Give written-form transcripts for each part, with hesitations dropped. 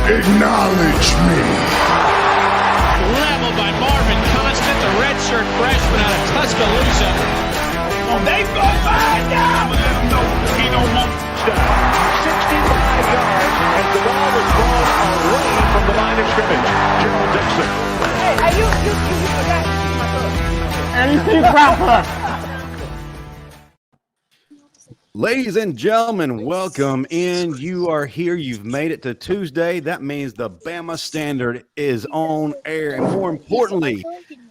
Acknowledge me. Leveled by Marvin Constant, the redshirt freshman out of Tuscaloosa. Oh, they go by now. Let him know he don't want to stop. 65 yards as the ball was thrown away from the line of scrimmage. Gerald Dixon. Hey, you forgot to see my book. Ladies and gentlemen, welcome in. You are here. You've made it to Tuesday. That means the Bama Standard is on air. And more importantly,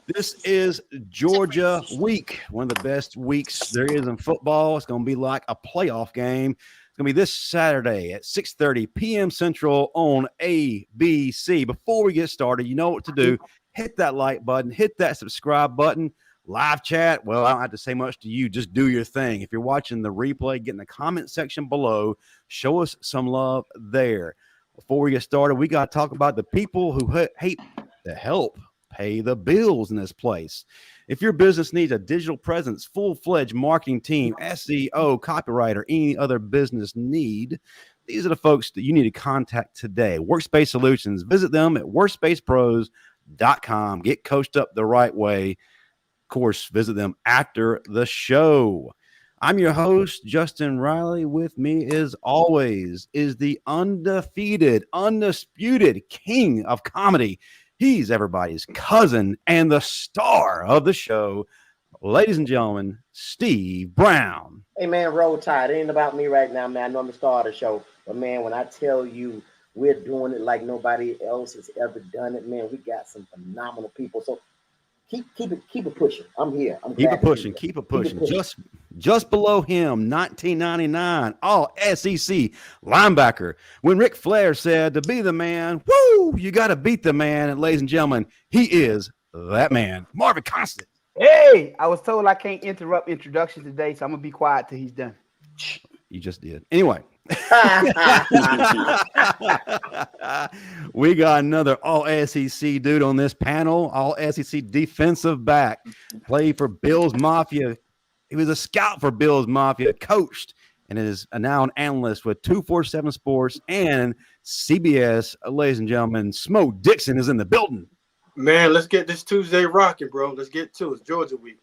this is Georgia week, one of the best weeks there is in football. It's going to be like a playoff game. It's going to be this Saturday at 6:30 p.m. Central on ABC. Before we get started, you know what to do. Hit that like button. Hit that subscribe button. Live chat, well, I don't have to say much to you. Just do your thing. If you're watching the replay, get in the comment section below. Show us some love there. Before we get started, we got to talk about the people who hate to help pay the bills in this place. If your business needs a digital presence, full-fledged marketing team, SEO, copyright, or any other business need, these are the folks that you need to contact today. Workspace Solutions. Visit them at workspacepros.com. Get coached up the right way. Of course, visit them after the show. I'm your host, Justin Riley. With me, as always, is the undefeated, undisputed king of comedy. He's everybody's cousin and the star of the show. Ladies and gentlemen, Steve Brown. Hey, man, roll tide. It ain't about me right now, man. I know I'm the star of the show. But, man, when I tell you we're doing it like nobody else has ever done it, man, we got some phenomenal people. So, Keep it pushing. I'm here. Keep it pushing. Just below him, 1999, all SEC linebacker. When Ric Flair said to be the man, woo, you got to beat the man. And ladies and gentlemen, he is that man, Marvin Constant. Hey, I was told I can't interrupt introductions today, so I'm gonna be quiet till he's done. You just did. Anyway. We got another all-SEC dude on this panel, all-SEC defensive back, played for Bills Mafia. He was a scout for Bills Mafia, coached, and is now an analyst with 247 Sports and CBS. Ladies and gentlemen, Smoke Dixon is in the building. Man, let's get this Tuesday rocking, bro. Let's get to it. It's Georgia week.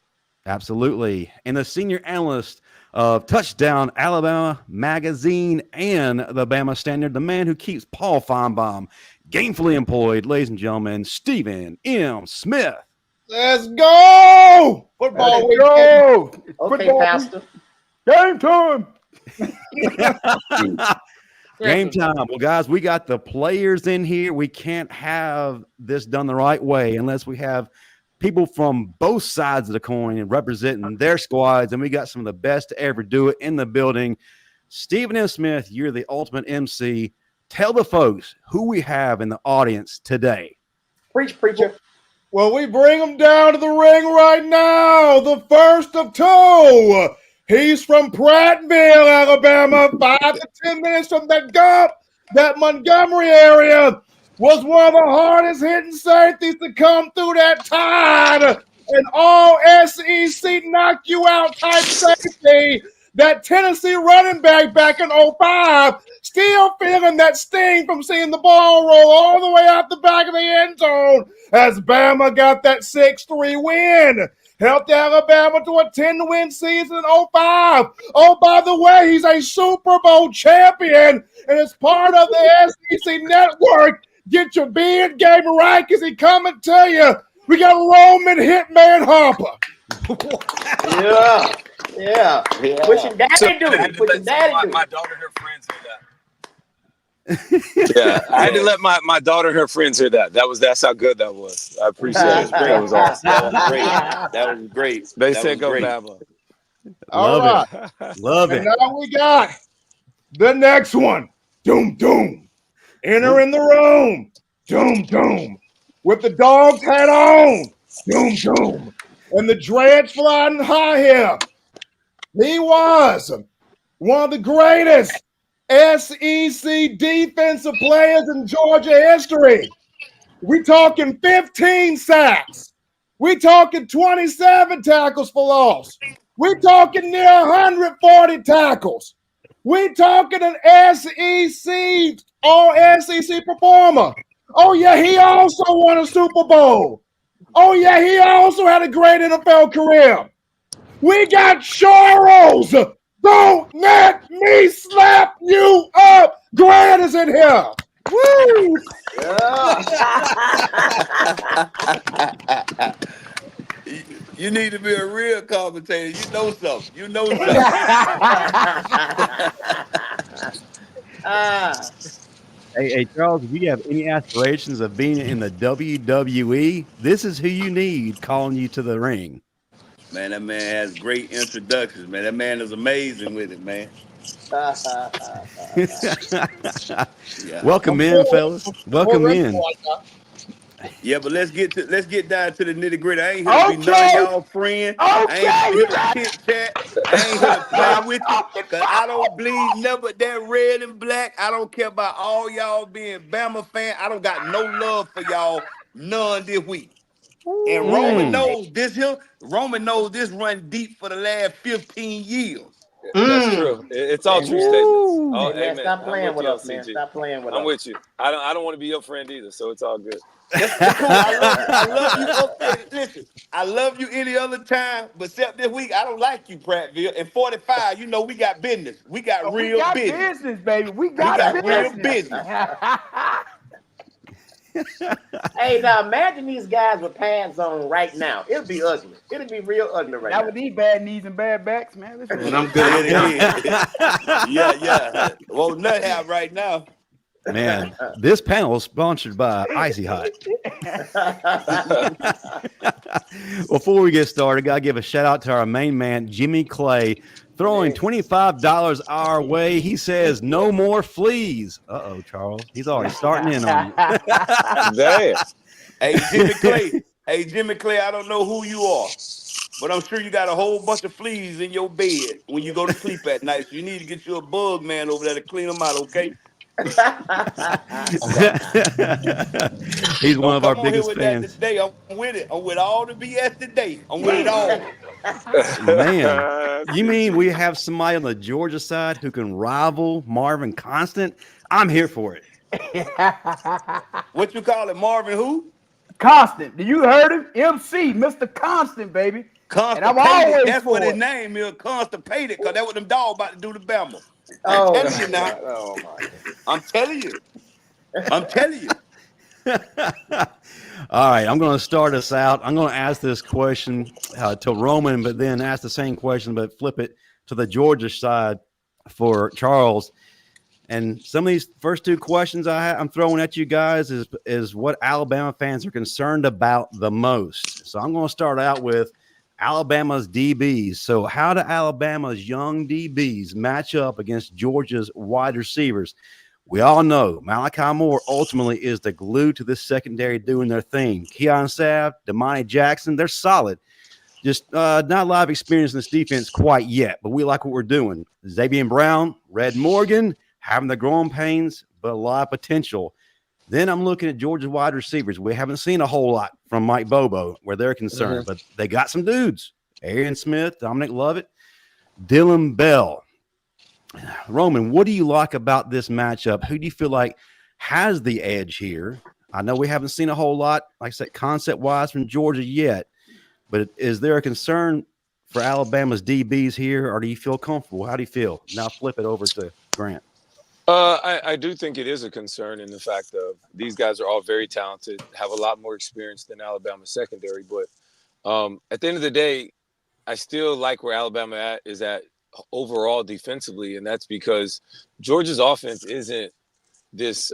Absolutely. And the senior analyst of Touchdown Alabama Magazine and the Bama Standard, the man who keeps Paul Feinbaum gainfully employed, ladies and gentlemen, Stephen M. Smith. Let's go! Football week. Go! Okay, Football Pastor. Game time! Game time. Well, guys, we got the players in here. We can't have this done the right way unless we have people from both sides of the coin and representing their squads, and we got some of the best to ever do it in the building. Stephen M. Smith, you're the ultimate MC. Tell the folks who we have in the audience today. Preach, preacher. Well, we bring him down to the ring right now. The first of two. He's from Prattville, Alabama, 5 to 10 minutes from that Montgomery area. Was one of the hardest hitting safeties to come through that tide. An all SEC knock you out type safety. That Tennessee running back in 05, still feeling that sting from seeing the ball roll all the way out the back of the end zone as Bama got that 6-3 win. Helped Alabama to a 10-win season in 05. Oh, by the way, he's a Super Bowl champion and is part of the SEC network. Get your beard game right because he coming to you. We got Roman Hitman Harper. Yeah. What your daddy do? What your daddy do? My daughter and her friends hear that. Yeah, I had to let my daughter and her friends hear that. That's how good that was. I appreciate it. That was awesome. That was great. They said go Bama. Love it. And now we got the next one. Doom. Enter in the room. Doom. With the dog's hat on. Doom. And the dreads flying high here. He was one of the greatest SEC defensive players in Georgia history. We talking 15 sacks. We talking 27 tackles for loss. We talking near 140 tackles. We talking an SEC, all SEC performer. Oh, yeah, he also won a Super Bowl. Oh, yeah, he also had a great NFL career. We got Charles. Don't let me slap you up. Grant is in here. Woo! You need to be a real commentator. You know something. You know something. Hey, Charles, if you have any aspirations of being in the WWE, this is who you need calling you to the ring. Man, that man has great introductions, man. That man is amazing with it, man. Yeah. Welcome in, fellas. Welcome in. Yeah, but let's get down to the nitty gritty. I ain't here to be none of y'all friend. I ain't here to chit chat. I ain't here to play with you. Cause I don't bleed never that red and black. I don't care about all y'all being Bama fan. I don't got no love for y'all none this week. And Roman knows this here. Roman knows this run deep for the last 15 years. That's true. It's all true statements. Hey, man, stop playing with us, man. Stop playing with us. I'm with you. I don't want to be your friend either, so it's all good. That's cool. I love you. Okay, listen, I love you any other time, but except this week, I don't like you, Prattville. And 45, you know we got business. We got real business, baby. We got real business. Hey, now imagine these guys with pads on right now. It'll be ugly. It'll be real ugly right now. That would need bad knees and bad backs, man. And I'm good. Yeah. Well, nut have right now. Man, this panel is sponsored by Icy Hot. Before we get started, got to give a shout out to our main man, Jimmy Clay, throwing $25 our way. He says, no more fleas. Uh-oh, Charles. He's already starting in on you. Damn. Hey, Jimmy Clay, I don't know who you are, but I'm sure you got a whole bunch of fleas in your bed when you go to sleep at night. So you need to get you a bug man over there to clean them out, okay? He's one of our biggest fans. Today, I'm with it. I'm with all the BS today. I'm with it all. Man, you mean we have somebody on the Georgia side who can rival Marvin Constant? I'm here for it. What you call it, Marvin? Who? Constant. Do you heard him? MC, Mr. Constant, baby. Constipated. And I'm always that's what his name is, Constipated, because that's what them dogs about to do to Bama. I'm telling you now. Oh my! I'm telling you. All right, I'm going to start us out. I'm going to ask this question to Roman, but then ask the same question, but flip it to the Georgia side for Charles. And some of these first two questions I'm throwing at you guys is what Alabama fans are concerned about the most. So I'm going to start out with Alabama's DBs. So how do Alabama's young DBs match up against Georgia's wide receivers? We all know Malachi Moore ultimately is the glue to this secondary doing their thing. Keon Sav, Domani Jackson, they're solid. Just not a lot of experience in this defense quite yet, but we like what we're doing. Xavier Brown, Red Morgan, having the growing pains, but a lot of potential. Then I'm looking at Georgia's wide receivers. We haven't seen a whole lot from Mike Bobo where they're concerned, but they got some dudes. Arian Smith, Dominic Lovett, Dylan Bell. Roman, what do you like about this matchup? Who do you feel like has the edge here? I know we haven't seen a whole lot, like I said, concept-wise from Georgia yet, but is there a concern for Alabama's DBs here, or do you feel comfortable? How do you feel? Now flip it over to Grant. I do think it is a concern in the fact of these guys are all very talented, have a lot more experience than Alabama secondary. But at the end of the day, I still like where Alabama is at overall defensively, and that's because Georgia's offense isn't this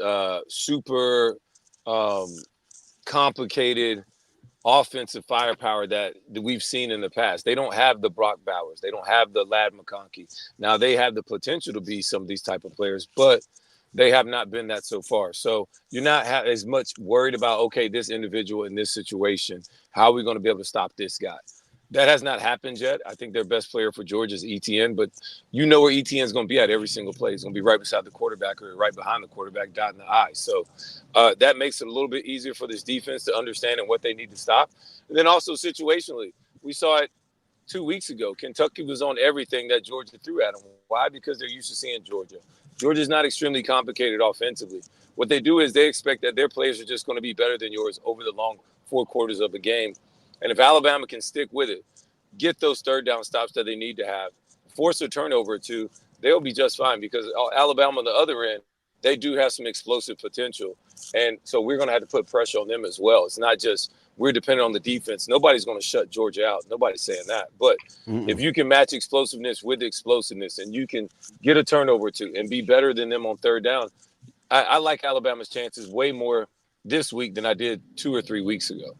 super complicated offensive firepower that we've seen in the past. They don't have the Brock Bowers. They don't have the Ladd McConkey. Now, they have the potential to be some of these type of players, but they have not been that so far. So you're not as much worried about, okay, this individual in this situation, how are we going to be able to stop this guy? That has not happened yet. I think their best player for Georgia is ETN, but you know where ETN is going to be at every single play. He's going to be right beside the quarterback or right behind the quarterback, dotting the I. So that makes it a little bit easier for this defense to understand and what they need to stop. And then also situationally, we saw it 2 weeks ago, Kentucky was on everything that Georgia threw at them. Why? Because they're used to seeing Georgia. Georgia's not extremely complicated offensively. What they do is they expect that their players are just going to be better than yours over the long 4 quarters of a game. And if Alabama can stick with it, get those third down stops that they need to have, force a turnover or two, they'll be just fine because Alabama on the other end, they do have some explosive potential. And so we're going to have to put pressure on them as well. It's not just we're dependent on the defense. Nobody's going to shut Georgia out. Nobody's saying that. But if you can match explosiveness with explosiveness and you can get a turnover or two and be better than them on third down, I like Alabama's chances way more this week than I did 2 or 3 weeks ago.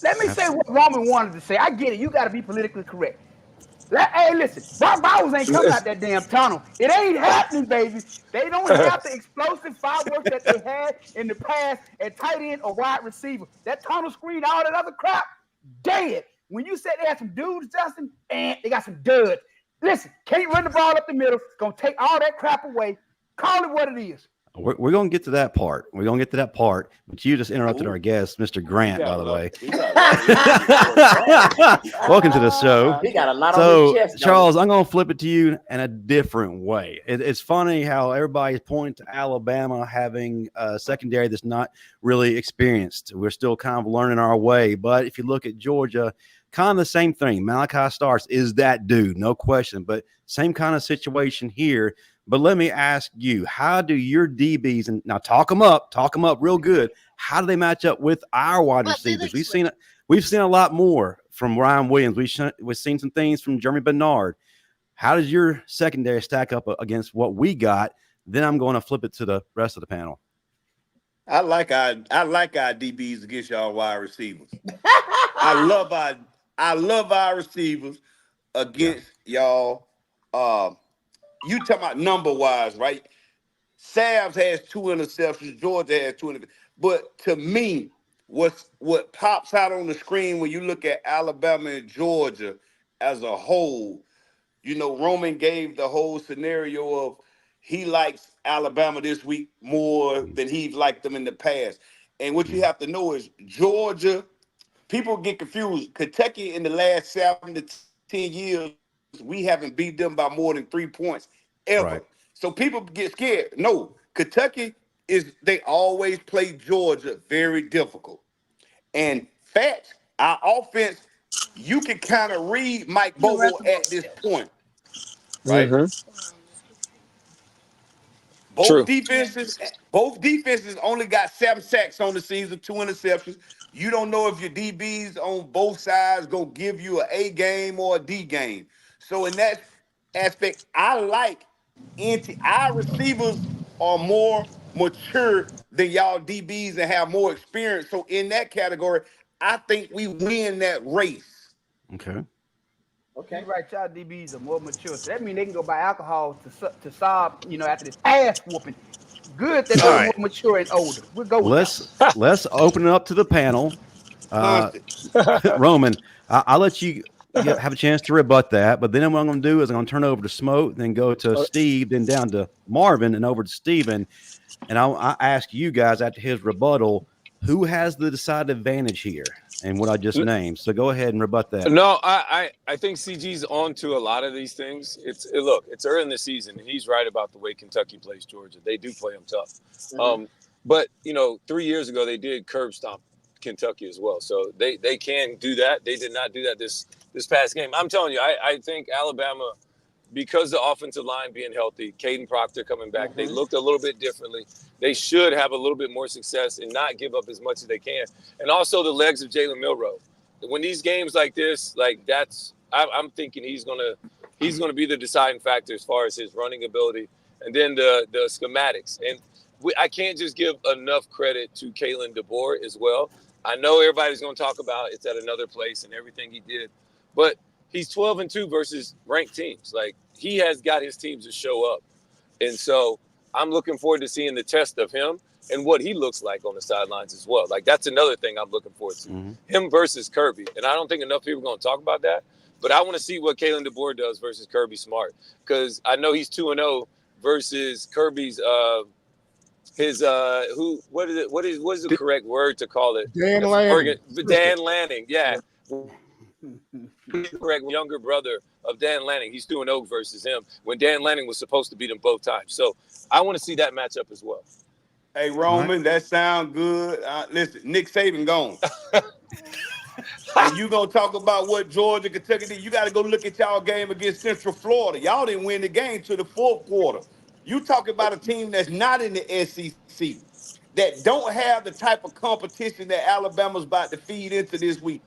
Let me say what Roman wanted to say. I get it. You got to be politically correct. Hey, listen, Brock Bowers ain't coming out that damn tunnel. It ain't happening, baby. They don't have the explosive fireworks that they had in the past at tight end or wide receiver. That tunnel screen, all that other crap, dead. When you said they had some dudes, Justin, and they got some duds. Listen, can't run the ball up the middle. Gonna take all that crap away. Call it what it is. We're going to get to that part. We're going to get to that part. But you just interrupted our guest, Mr. Grant, by the way. Welcome to the show. He got a lot on his chest. Charles, I'm going to flip it to you in a different way. It's funny how everybody's pointing to Alabama having a secondary that's not really experienced. We're still kind of learning our way. But if you look at Georgia, kind of the same thing. Malachi Starks is that dude, no question. But same kind of situation here. But let me ask you, how do your DBs, and now talk them up real good. How do they match up with our wide receivers? We've seen a lot more from Ryan Williams. We've seen some things from Jeremy Bernard. How does your secondary stack up against what we got? Then I'm going to flip it to the rest of the panel. I like our DBs against y'all wide receivers. I love our receivers against y'all. You talking about number-wise, right? Savs has 2 interceptions. Georgia has 2 interceptions. But to me, what pops out on the screen when you look at Alabama and Georgia as a whole, Roman gave the whole scenario of he likes Alabama this week more than he liked them in the past. And what you have to know is Georgia, people get confused. Kentucky in the last 7 to 10 years, we haven't beat them by more than 3 points ever. Right. So people get scared. No, Kentucky they always play Georgia very difficult. And facts, our offense, you can kind of read Mike Bobo at this point. Right? Both defenses only got 7 sacks on the season, 2 interceptions. You don't know if your DBs on both sides going to give you an A game or a D game. So in that aspect, I like our receivers are more mature than y'all DBs and have more experience. So in that category, I think we win that race. Okay. Right, y'all DBs are more mature. So that means they can go buy alcohol to solve, after this ass whooping. Good that they're more mature and older. We'll go with let's open it up to the panel. Roman, I'll let you have a chance to rebut that, but then what I'm going to do is I'm going to turn over to Smoke, then go to Steve, then down to Marvin, and over to Steven. And I ask you guys after his rebuttal, who has the decided advantage here and what I just named? So go ahead and rebut that. No, I think CG's on to a lot of these things. It's early in the season, and he's right about the way Kentucky plays Georgia. They do play them tough. But 3 years ago they did curb stomp Kentucky as well. So they can do that. They did not do that this past game. I'm telling you, I think Alabama, because the offensive line being healthy, Caden Proctor coming back, they looked a little bit differently. They should have a little bit more success and not give up as much as they can. And also the legs of Jaylen Milro. When these games like this, I'm thinking he's gonna be the deciding factor as far as his running ability, and then the schematics. And I can't just give enough credit to Kalen DeBoer as well. I know everybody's going to talk about it's at another place and everything he did, but he's 12-2 versus ranked teams. Like, he has got his teams to show up. And so I'm looking forward to seeing the test of him and what he looks like on the sidelines as well. Like, that's another thing I'm looking forward to. Him versus Kirby. And I don't think enough people are going to talk about that, but I want to see what Kalen DeBoer does versus Kirby Smart, because I know he's 2-0 versus Kirby's what is the correct word to call it? Dan Lanning. Dan Lanning, yeah. Correct, younger brother of Dan Lanning. He's doing Oak versus him when Dan Lanning was supposed to beat him both times. So I want to see that matchup as well. Hey, Roman, that sound good. Listen, Nick Saban gone. And you going to talk about what Georgia, Kentucky did. You got to go look at y'all game against Central Florida. Y'all didn't win the game to the fourth quarter. You talking about a team that's not in the SEC, that don't have the type of competition that Alabama's about to feed into this week.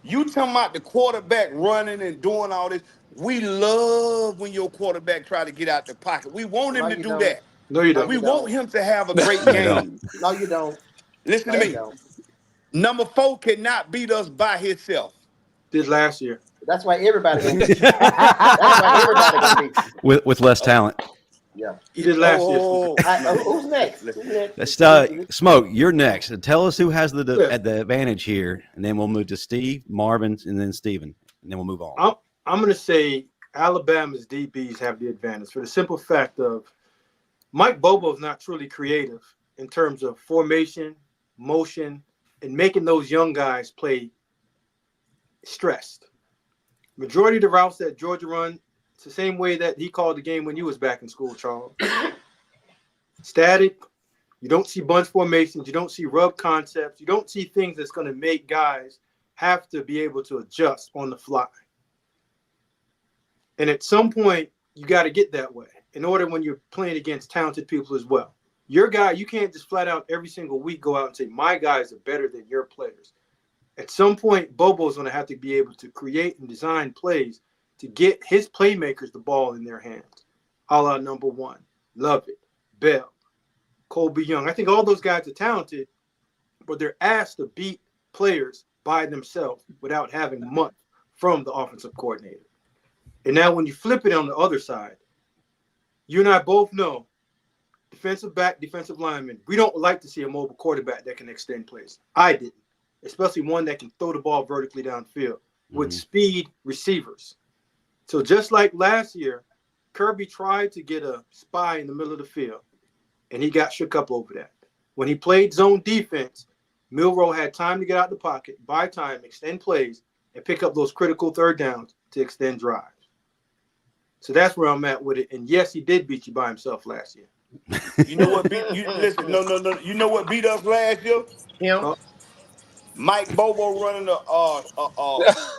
You talking about the quarterback running and doing all this. We love when your quarterback try to get out the pocket. We want him to do that. No, you don't. We want him to have a great game. No, you don't. Listen to me. Number 4 cannot beat us by himself. Did last year. That's why everybody gonna beat you. That's why everybody gonna beat you. With less talent. Yeah. He did last year. Who's next? That's Smoke, you're next. Tell us who has the advantage here, and then we'll move to Steve, Marvin, and then Steven, and then we'll move on. I'm going to say Alabama's DBs have the advantage for the simple fact of Mike Bobo is not truly creative in terms of formation, motion, and making those young guys play stressed. Majority of the routes that Georgia run, it's the same way that he called the game when you was back in school, Charles. Static. You don't see bunch formations. You don't see rub concepts. You don't see things that's going to make guys have to be able to adjust on the fly. And at some point, you got to get that way in order when you're playing against talented people as well. Your guy, you can't just flat out every single week go out and say, my guys are better than your players. At some point, Bobo's going to have to be able to create and design plays to get his playmakers the ball in their hands. A la number 1, Lovett, Bell, Colby Young. I think all those guys are talented, but they're asked to beat players by themselves without having much from the offensive coordinator. And now when you flip it on the other side, you and I both know defensive back, defensive lineman, we don't like to see a mobile quarterback that can extend plays. I didn't, especially one that can throw the ball vertically downfield with speed receivers. So just like last year, Kirby tried to get a spy in the middle of the field, and he got shook up over that. When he played zone defense, Milro had time to get out the pocket, buy time, extend plays, and pick up those critical third downs to extend drives. So that's where I'm at with it. And yes, he did beat you by himself last year. You know what beat you? Listen, no. You know what beat us last year? Him. Mike Bobo running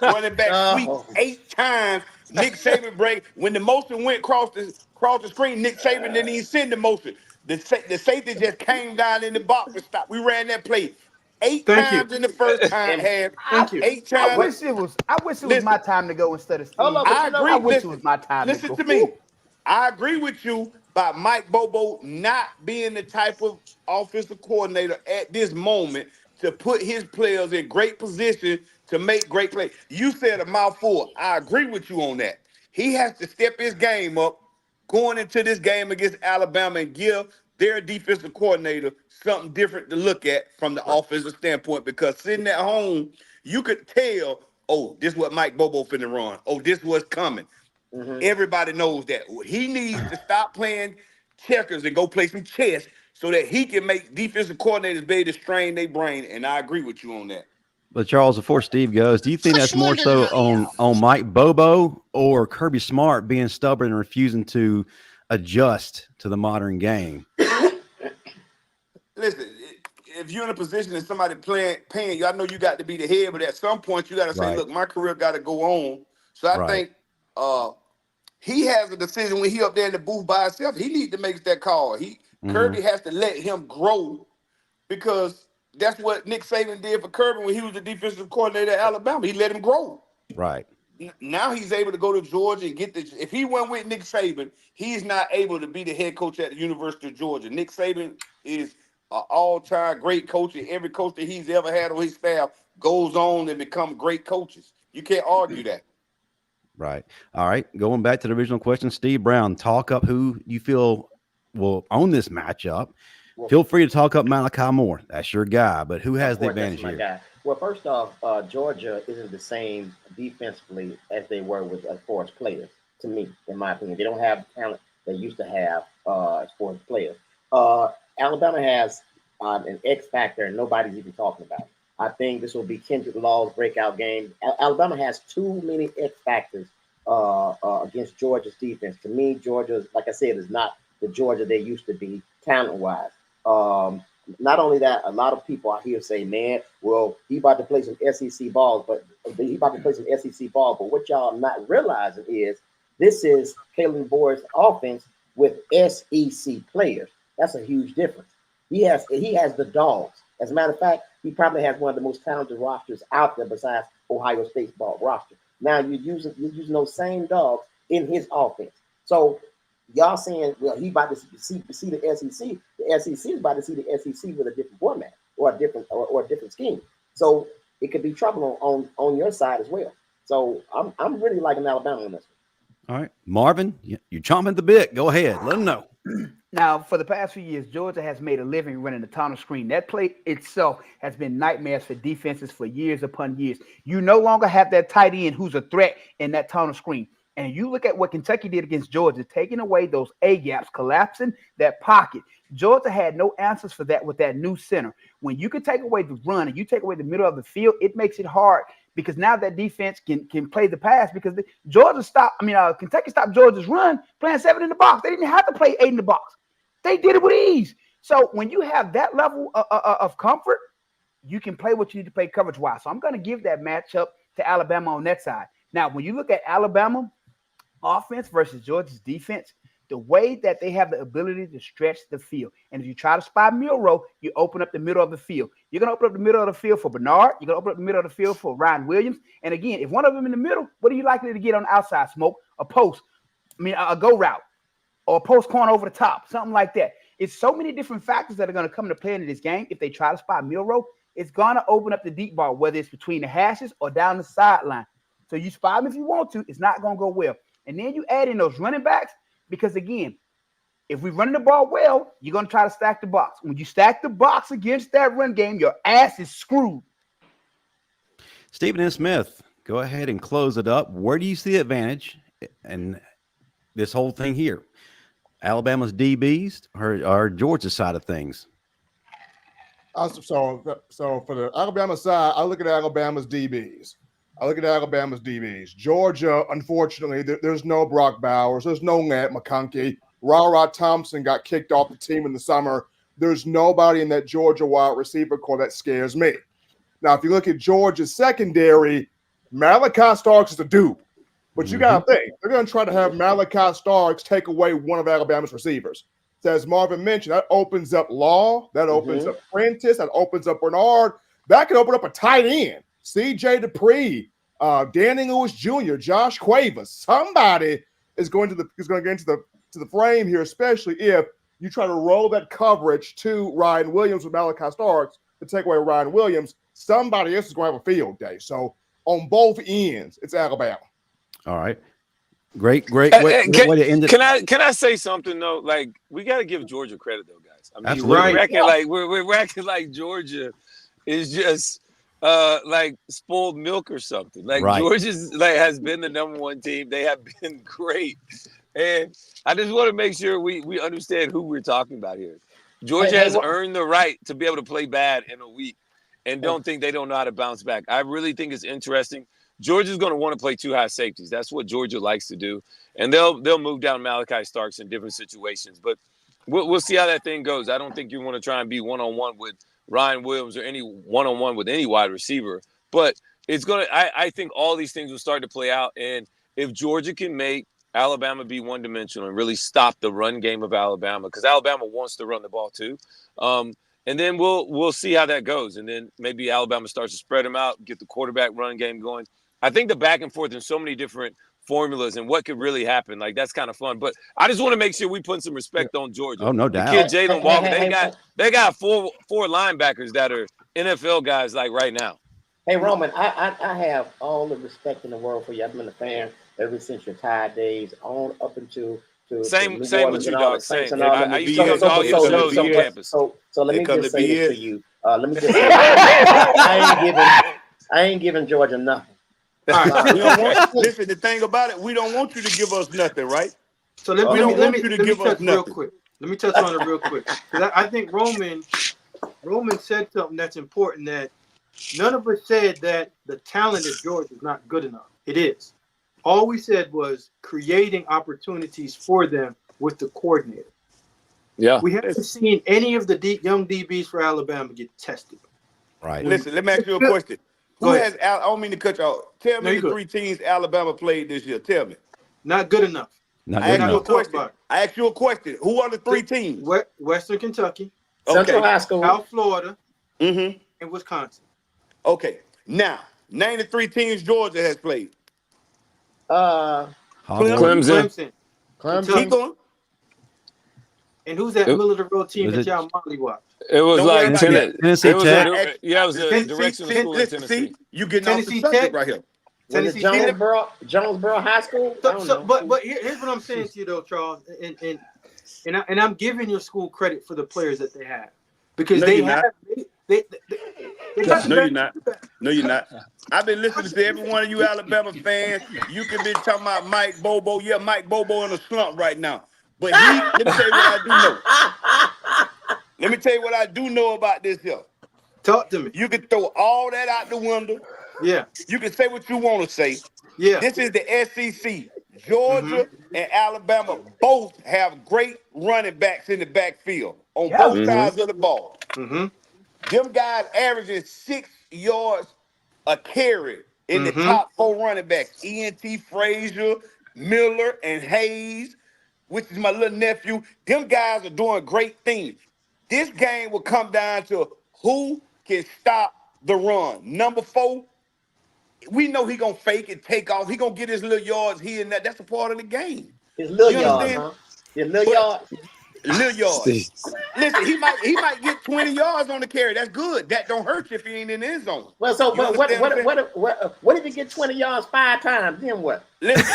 running back sweep 8 times. Nick Saban break when the motion went across the screen. Nick Saban didn't even send the motion. The safety just came down in the box and stopped. We ran that play 8 times in the first time half. Thank you. 8 times. I wish it was my time to go instead of Steve. I agree. I wish it was my time to go. Listen to me. I agree with you about Mike Bobo not being the type of offensive coordinator at this moment to put his players in great position to make great plays. You said a mouthful. I agree with you on that. He has to step his game up going into this game against Alabama and give their defensive coordinator something different to look at from the offensive standpoint, because sitting at home, you could tell, oh, this is what Mike Bobo finna run. Oh, this is what's coming. Everybody knows that. He needs to stop playing checkers and go play some chess so that he can make defensive coordinators be able to strain their brain. And I agree with you on that. But Charles, before Steve goes, do you think that's more so on Mike Bobo or Kirby Smart being stubborn and refusing to adjust to the modern game? Listen, if you're in a position that somebody paying you, I know you got to be the head, but at some point you got to say, look, my career got to go on. So I think he has a decision when he up there in the booth by himself. He needs to make that call. Kirby has to let him grow, because that's what Nick Saban did for Kirby when he was the defensive coordinator at Alabama. He let him grow. Right. Now he's able to go to Georgia and get this. If he went with Nick Saban, he's not able to be the head coach at the University of Georgia. Nick Saban is an all-time great coach, and every coach that he's ever had on his staff goes on and become great coaches. You can't argue that. Right. All right. Going back to the original question, Steve Brown, talk up who you feel will own this matchup. Feel free to talk up Malachi Moore. That's your guy. But who has the advantage here? Guy. Well, first off, Georgia isn't the same defensively as they were with as far as players, to me, in my opinion. They don't have the talent they used to have as far as players. Alabama has an X factor and nobody's even talking about it. I think this will be Kendrick Law's breakout game. Alabama has too many X factors against Georgia's defense. To me, Georgia, like I said, is not the Georgia they used to be talent-wise. Not only that, a lot of people out here say, man, well, he about to play some SEC ball, but what y'all not realizing is this is Kalen DeBoer's offense with SEC players. That's a huge difference. He has the dogs. As a matter of fact, he probably has one of the most talented rosters out there besides Ohio State's ball roster. Now you're using those same dogs in his offense. So y'all saying, well, he about to see the SEC. The SEC is about to see the SEC with a different format or a different scheme. So it could be trouble on your side as well. So I'm really liking Alabama on this one. All right, Marvin, you're chomping at the bit. Go ahead, let them know. Now, for the past few years, Georgia has made a living running the tunnel screen. That play itself has been nightmares for defenses for years upon years. You no longer have that tight end who's a threat in that tunnel screen. And you look at what Kentucky did against Georgia, taking away those A-gaps, collapsing that pocket. Georgia had no answers for that with that new center. When you can take away the run and you take away the middle of the field, it makes it hard because now that defense can play the pass because Kentucky stopped Georgia's run playing 7 in the box. They didn't have to play 8 in the box. They did it with ease. So when you have that level of comfort, you can play what you need to play coverage-wise. So I'm going to give that matchup to Alabama on that side. Now, when you look at Alabama offense versus Georgia's defense, the way that they have the ability to stretch the field. And if you try to spy Milro, you open up the middle of the field. You're going to open up the middle of the field for Bernard. You're going to open up the middle of the field for Ryan Williams. And again, if one of them in the middle, what are you likely to get on the outside? Smoke, a go route, or a post corner over the top, something like that. It's so many different factors that are going to come into play in this game. If they try to spy Milro, it's going to open up the deep ball, whether it's between the hashes or down the sideline. So you spy him if you want to. It's not going to go well. And then you add in those running backs because, again, if we're running the ball well, you're going to try to stack the box. When you stack the box against that run game, your ass is screwed. Stephen and Smith, go ahead and close it up. Where do you see the advantage in this whole thing here? Alabama's DBs or Georgia's side of things? So for the Alabama side, I look at Alabama's DBs. Georgia, unfortunately, there's no Brock Bowers. There's no Nat McConkey. Ra Thompson got kicked off the team in the summer. There's nobody in that Georgia wide receiver core that scares me. Now, if you look at Georgia's secondary, Malachi Starks is a dude. But you got to think, they're going to try to have Malachi Starks take away one of Alabama's receivers. So as Marvin mentioned, that opens up Law. That opens up Prentice. That opens up Bernard. That could open up a tight end. C.J. Dupree, Danny Lewis Jr., Josh Cuevas. Somebody is going to get into the frame here, especially if you try to roll that coverage to Ryan Williams with Malachi Starks to take away Ryan Williams. Somebody else is going to have a field day. So on both ends, it's Alabama. All right. Great way to end it. Can I say something though? Like we got to give Georgia credit though, guys. I mean, absolutely. we're acting like Georgia is just like spoiled milk or something. Like Georgia's has been the #1 team. They have been great, and I just want to make sure we understand who we're talking about here. Georgia has earned the right to be able to play bad in a week, and don't think they don't know how to bounce back. I really think it's interesting. Georgia's going to want to play 2 high safeties. That's what Georgia likes to do, and they'll move down Malachi Starks in different situations. But we'll see how that thing goes. I don't think you want to try and be one-on-one with Ryan Williams or any one-on-one with any wide receiver. But it's going to. I think all these things will start to play out, and if Georgia can make Alabama be one-dimensional and really stop the run game of Alabama, because Alabama wants to run the ball too. And then we'll see how that goes, and then maybe Alabama starts to spread them out, get the quarterback run game going. I think the back and forth in so many different formulas and what could really happen, like that's kind of fun. But I just want to make sure we put some respect on Georgia. Oh, no doubt. The kid Jaylen Walker, they got four linebackers that are NFL guys like right now. Hey Roman, I have all the respect in the world for you. I've been a fan ever since your Tide days on up until same with you, dog. Same. I used to go to all your shows on campus. So let me just say this to you. Let me just say I ain't giving Georgia nothing. All right. Listen, the thing about it, we don't want you to give us nothing, right? So let me touch on it real quick. Because I think Roman said something that's important, that None of us said that the talent at Georgia is not good enough. It is. All we said was creating opportunities for them with the coordinator. Yeah. We haven't seen any of the young DBs for Alabama get tested. Right. Listen, let me ask you a question. Go Who ahead. has? I don't mean to cut you off. Tell me the 3 teams Alabama played this year. Tell me. Not good enough. Not I good asked you a enough. question. I asked you a question. Who are the 3 teams? Western Kentucky, Central High School, South Florida, Mm-hmm. and Wisconsin. Okay. Now, name the 3 teams Georgia has played. Clemson. Keep going. And who's that middle of the road team that y'all Molly watched? It was like Tennessee Tech. It was a directional school in Tennessee. You getting off the Tennessee subject Tech? right here. Was it Jonesboro High School? But here's what I'm saying to you though, Charles, and I'm giving your school credit for the players that they have because No, you're not. No, you're not. I've been listening to every one of you Alabama fans. You can be talking about Mike Bobo. Yeah, Mike Bobo in a slump right now. But let me tell you what I do know. Let me tell you what I do know about this here. Talk to me. You can throw all that out the window. Yeah. You can say what you want to say. Yeah. This is the SEC. Georgia and Alabama both have great running backs in the backfield on both sides of the ball. Them guys averaging 6 yards a carry in the top 4 running backs. E.N.T. Frazier, Miller, and Hayes, which is my little nephew. Them guys are doing great things. This game will come down to who can stop the run. Number 4, we know he going to fake and take off. He going to get his little yards here and that. That's a part of the game. His little yards, huh? His little yards. Little yards. Listen, he might get 20 yards on the carry. That's good. That don't hurt you if he ain't in the end zone. Well, so but what if he get 20 yards 5 times? Then what? Listen,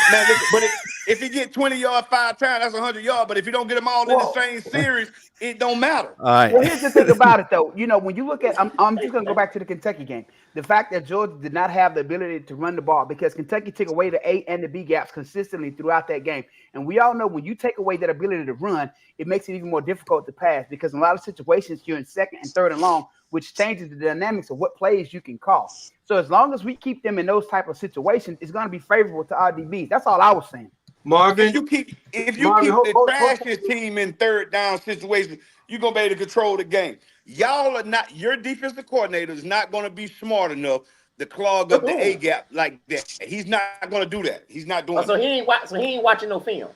but if he get 20 yards 5 times, that's 100 yards. But if you don't get them all in the same series, it don't matter. All right. Well, here's the thing about it, though. You know, when you look at, I'm just going to go back to the Kentucky game. The fact that Georgia did not have the ability to run the ball because Kentucky took away the A and the B gaps consistently throughout that game. And we all know when you take away that ability to run, it makes it even more difficult to pass because in a lot of situations, you're in 2nd and 3rd and long, which changes the dynamics of what plays you can call. So as long as we keep them in those type of situations, it's going to be favorable to our DBs. That's all I was saying. Marvin, if you keep the trashiest team in 3rd down situations, you're going to be able to control the game. Y'all are not, your defensive coordinator is not going to be smart enough to clog up the A gap like that. He's not going to do that. He's not doing so he ain't watching no film.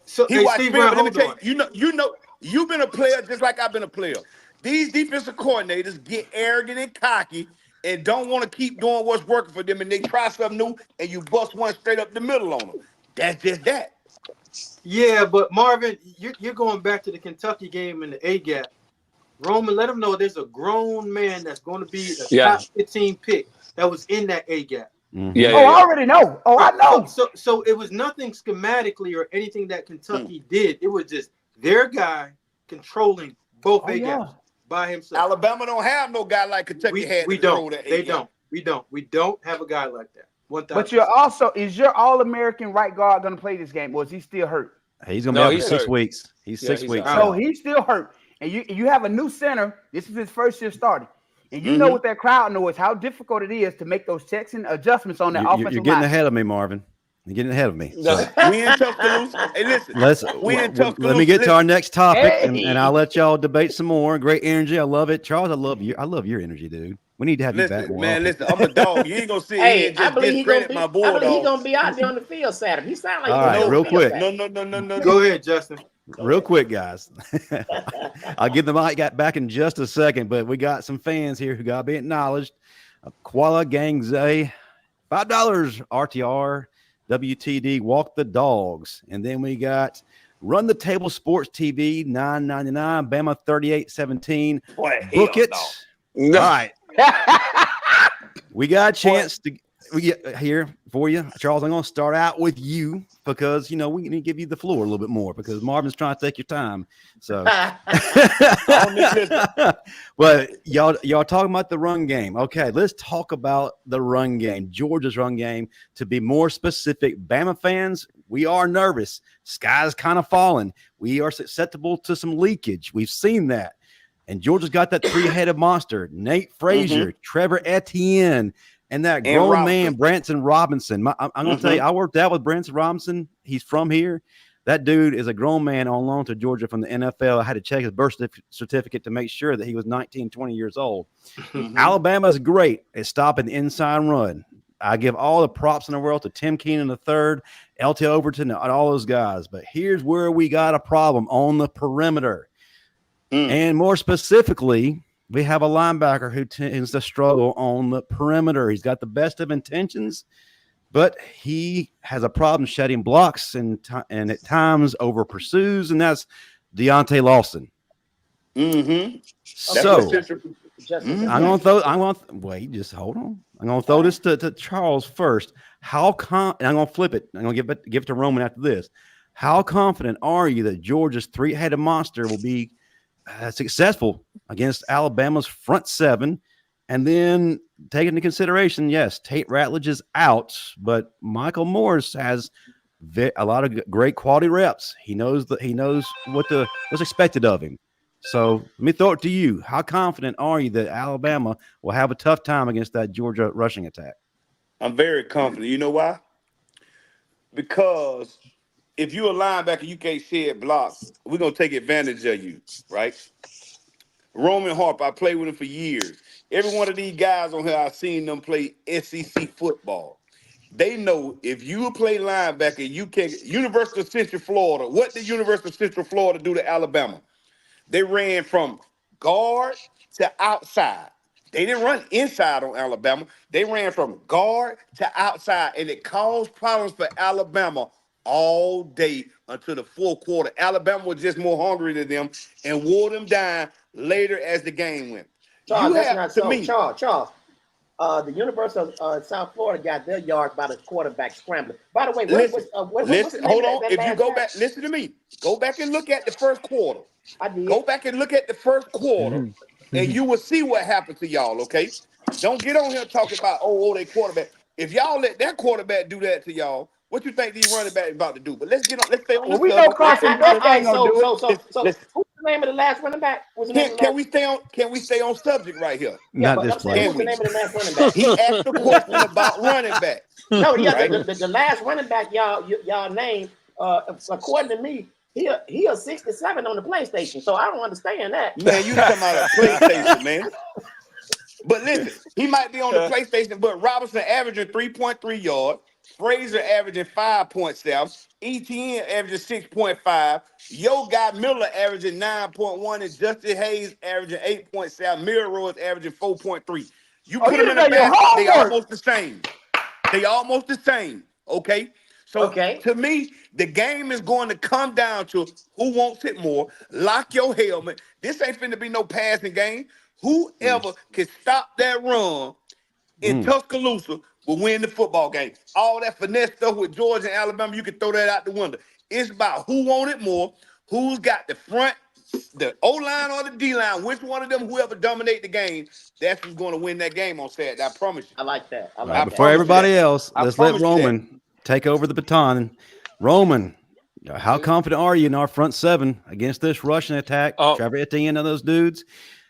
So he watched film, but let me tell you, you know, you've been a player just like I've been a player. These defensive coordinators get arrogant and cocky and don't want to keep doing what's working for them, and they try something new, and you bust one straight up the middle on them. That's just that. Yeah, but Marvin, you're going back to the Kentucky game in the A gap. Roman, let them know there's a grown man that's going to be a top 15 pick that was in that A gap. I already know. I know. So it was nothing schematically or anything that Kentucky did. It was just their guy controlling both A gaps by himself. Alabama don't have no guy like Kentucky had. We don't. They don't. We don't. We don't have a guy like that. But you're also, is your All-American right guard going to play this game, or is he still hurt? He's going to be out for 6 weeks. He's 6 weeks. So he's still hurt. And you have a new center. This is his first year starting. And you know what that crowd knows, how difficult it is to make those checks and adjustments on that offensive line. You're getting ahead of me, Marvin. You're getting ahead of me. So. We ain't tough to lose. Hey, listen. Let me get to our next topic, and I'll let y'all debate some more. Great energy. I love it. Charles, I love your energy, dude. We need to have you back more often. Listen, I'm a dog. You ain't going to sit here and just discredit my boy. I believe he's going to be out there on the field Saturday. He sound like all right, real quick. No. Go ahead, Justin. Real quick, guys. I'll give the mic back in just a second, but we got some fans here who got to be acknowledged. Koala Gang Zay, $5 RTR, WTD, Walk the Dogs. And then we got Run the Table Sports TV, $9.99, Bama 3817. Book it. No. All right. We got a chance to get here for you. Charles, I'm going to start out with you because, you know, we need to give you the floor a little bit more because Marvin's trying to take your time. So, but y'all talking about the run game. Okay, let's talk about the run game, Georgia's run game. To be more specific, Bama fans, we are nervous. Sky's kind of falling. We are susceptible to some leakage. We've seen that. And Georgia's got that three-headed monster, Nate Frazier, Trevor Etienne, and that grown man, Branson Robinson. I'm going to tell you, I worked out with Branson Robinson. He's from here. That dude is a grown man on loan to Georgia from the NFL. I had to check his birth certificate to make sure that he was 19, 20 years old. Alabama is great at stopping the inside run. I give all the props in the world to Tim Keenan III, LT Overton, and all those guys. But here's where we got a problem on the perimeter. And more specifically, we have a linebacker who tends to struggle on the perimeter. He's got the best of intentions, but he has a problem shedding blocks and at times over pursues, and that's Deontay Lawson. So I'm going to throw. Wait, just hold on. I'm going to throw this to Charles first. And I'm going to flip it. I'm going to give it to Roman after this. How confident are you that Georgia's three-headed monster will be successful against Alabama's front seven? And then take into consideration, yes, Tate Ratledge is out, but Michael Morris has a lot of great quality reps. He knows what's expected of him. So let me throw it to you. How confident are you that Alabama will have a tough time against that Georgia rushing attack? I'm very confident. You know why? Because if you're a linebacker, you can't shed blocks. We're going to take advantage of you, right? Roman Harper, I played with him for years. Every one of these guys on here, I've seen them play SEC football. They know if you play linebacker, you can. University of Central Florida, what did University of Central Florida do to Alabama? They ran from guard to outside. They didn't run inside on Alabama. They ran from guard to outside, and it caused problems for Alabama all day until the fourth quarter. Alabama was just more hungry than them and wore them down later as the game went. Charles, that's not so. Charles, the University of South Florida got their yards by the quarterback scrambling. By the way, hold on. If you go back, listen to me. Go back and look at the first quarter. I did. Go back and look at the first quarter, and you will see what happened to y'all, okay? Don't get on here talking about, they quarterback. If y'all let that quarterback do that to y'all, what you think these running backs about to do? But let's stay on. Well, we know Carson Beck ain't gonna do it. So who's the name of the last running back? Can we stay on subject right here? Not this place. What's the name of the last running back? He asked a question about running back. No, the last running back y'all named, according to me, he a 67 on the PlayStation. So I don't understand that. Man, you talking about a PlayStation, man. But listen, he might be on the PlayStation, but Robinson averaging 3.3 yards. Frazier averaging 5.7. Etienne averaging 6.5. Yo guy Miller averaging 9.1. And Justin Hayes averaging 8.7. Milro is averaging 4.3. You put them in the basket, they almost the same. Okay? So to me, the game is going to come down to who wants it more. Lock your helmet. This ain't finna be no passing game. Whoever can stop that run in Tuscaloosa will win the football game. All that finesse stuff with Georgia and Alabama, you can throw that out the window. It's about who wanted more, who's got the front, the O-line or the D-line, which one of them, whoever dominate the game, that's who's going to win that game on Saturday. I promise you. I like that. Before everybody else, let's let Roman take over the baton. Roman, how confident are you in our front seven against this rushing attack? Trevor Etienne and those dudes.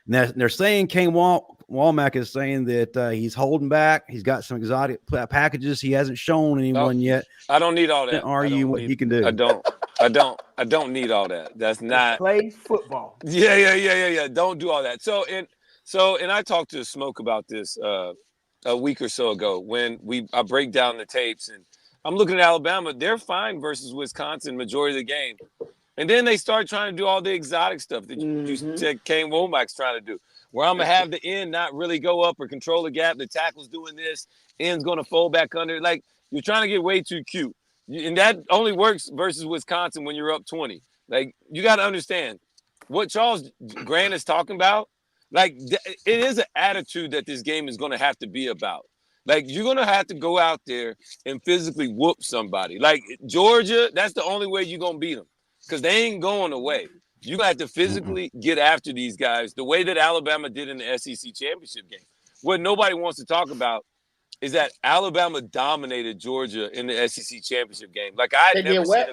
Now, they're saying Kane Wommack is saying that he's holding back. He's got some exotic packages. He hasn't shown anyone yet. I don't need all that. Are you what he can do? I don't need all that. That's not play football. Yeah. Don't do all that. So I talked to Smoke about this a week or so ago when I break down the tapes and I'm looking at Alabama. They're fine versus Wisconsin majority of the game. And then they start trying to do all the exotic stuff that you said Kane Wommack's trying to do, where I'm going to have the end not really go up or control the gap. The tackle's doing this. End's going to fold back under. Like, you're trying to get way too cute. And that only works versus Wisconsin when you're up 20. Like, you got to understand what Charles Grant is talking about. Like, it is an attitude that this game is going to have to be about. Like, you're going to have to go out there and physically whoop somebody. Like, Georgia, that's the only way you're going to beat them. Because they ain't going away. You got to physically get after these guys the way that Alabama did in the SEC championship game. What nobody wants to talk about is that Alabama dominated Georgia in the SEC championship game. Like, I had never seen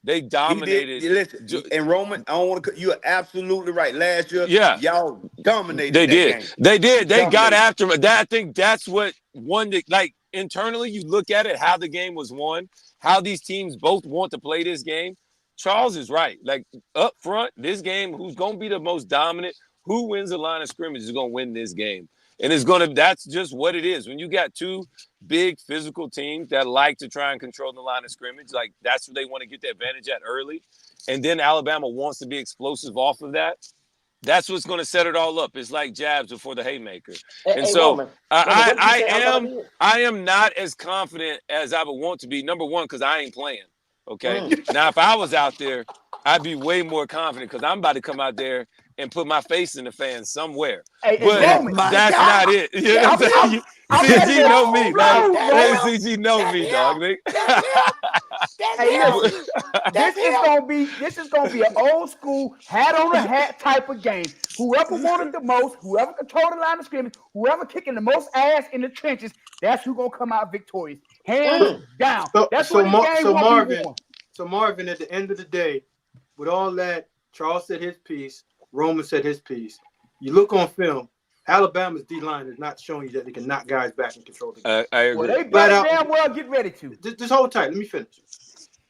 They dominated. Listen, and Roman, I don't want to. You're absolutely right. Last year, y'all dominated. They that did. game. They did. They Dominated. got after it. I think that's what won. Like internally, you look at it, how the game was won, how these teams both want to play this game. Charles is right. Like up front, this game, who's going to be the most dominant? Who wins the line of scrimmage is going to win this game. And that's just what it is. When you got two big physical teams that like to try and control the line of scrimmage, like that's what they want to get the advantage at early. And then Alabama wants to be explosive off of that. That's what's going to set it all up. It's like jabs before the haymaker. And so Roman, I am not as confident as I would want to be. Number one, because I ain't playing. Okay. Now, if I was out there, I'd be way more confident because I'm about to come out there and put my face in the fan somewhere. But that's not it. You know what I'm saying? CG know me. CG know me, dog. This is gonna be an old school hat on a hat type of game. Whoever wanted the most, whoever controlled the line of scrimmage, whoever kicking the most ass in the trenches, that's who gonna come out victorious. Hands down. So Marvin, at the end of the day, with all that, Charles said his piece, Roman said his piece. You look on film, Alabama's D-line is not showing you that they can knock guys back and control the game. I agree. Well, they better damn well get ready to. Just hold tight. Let me finish.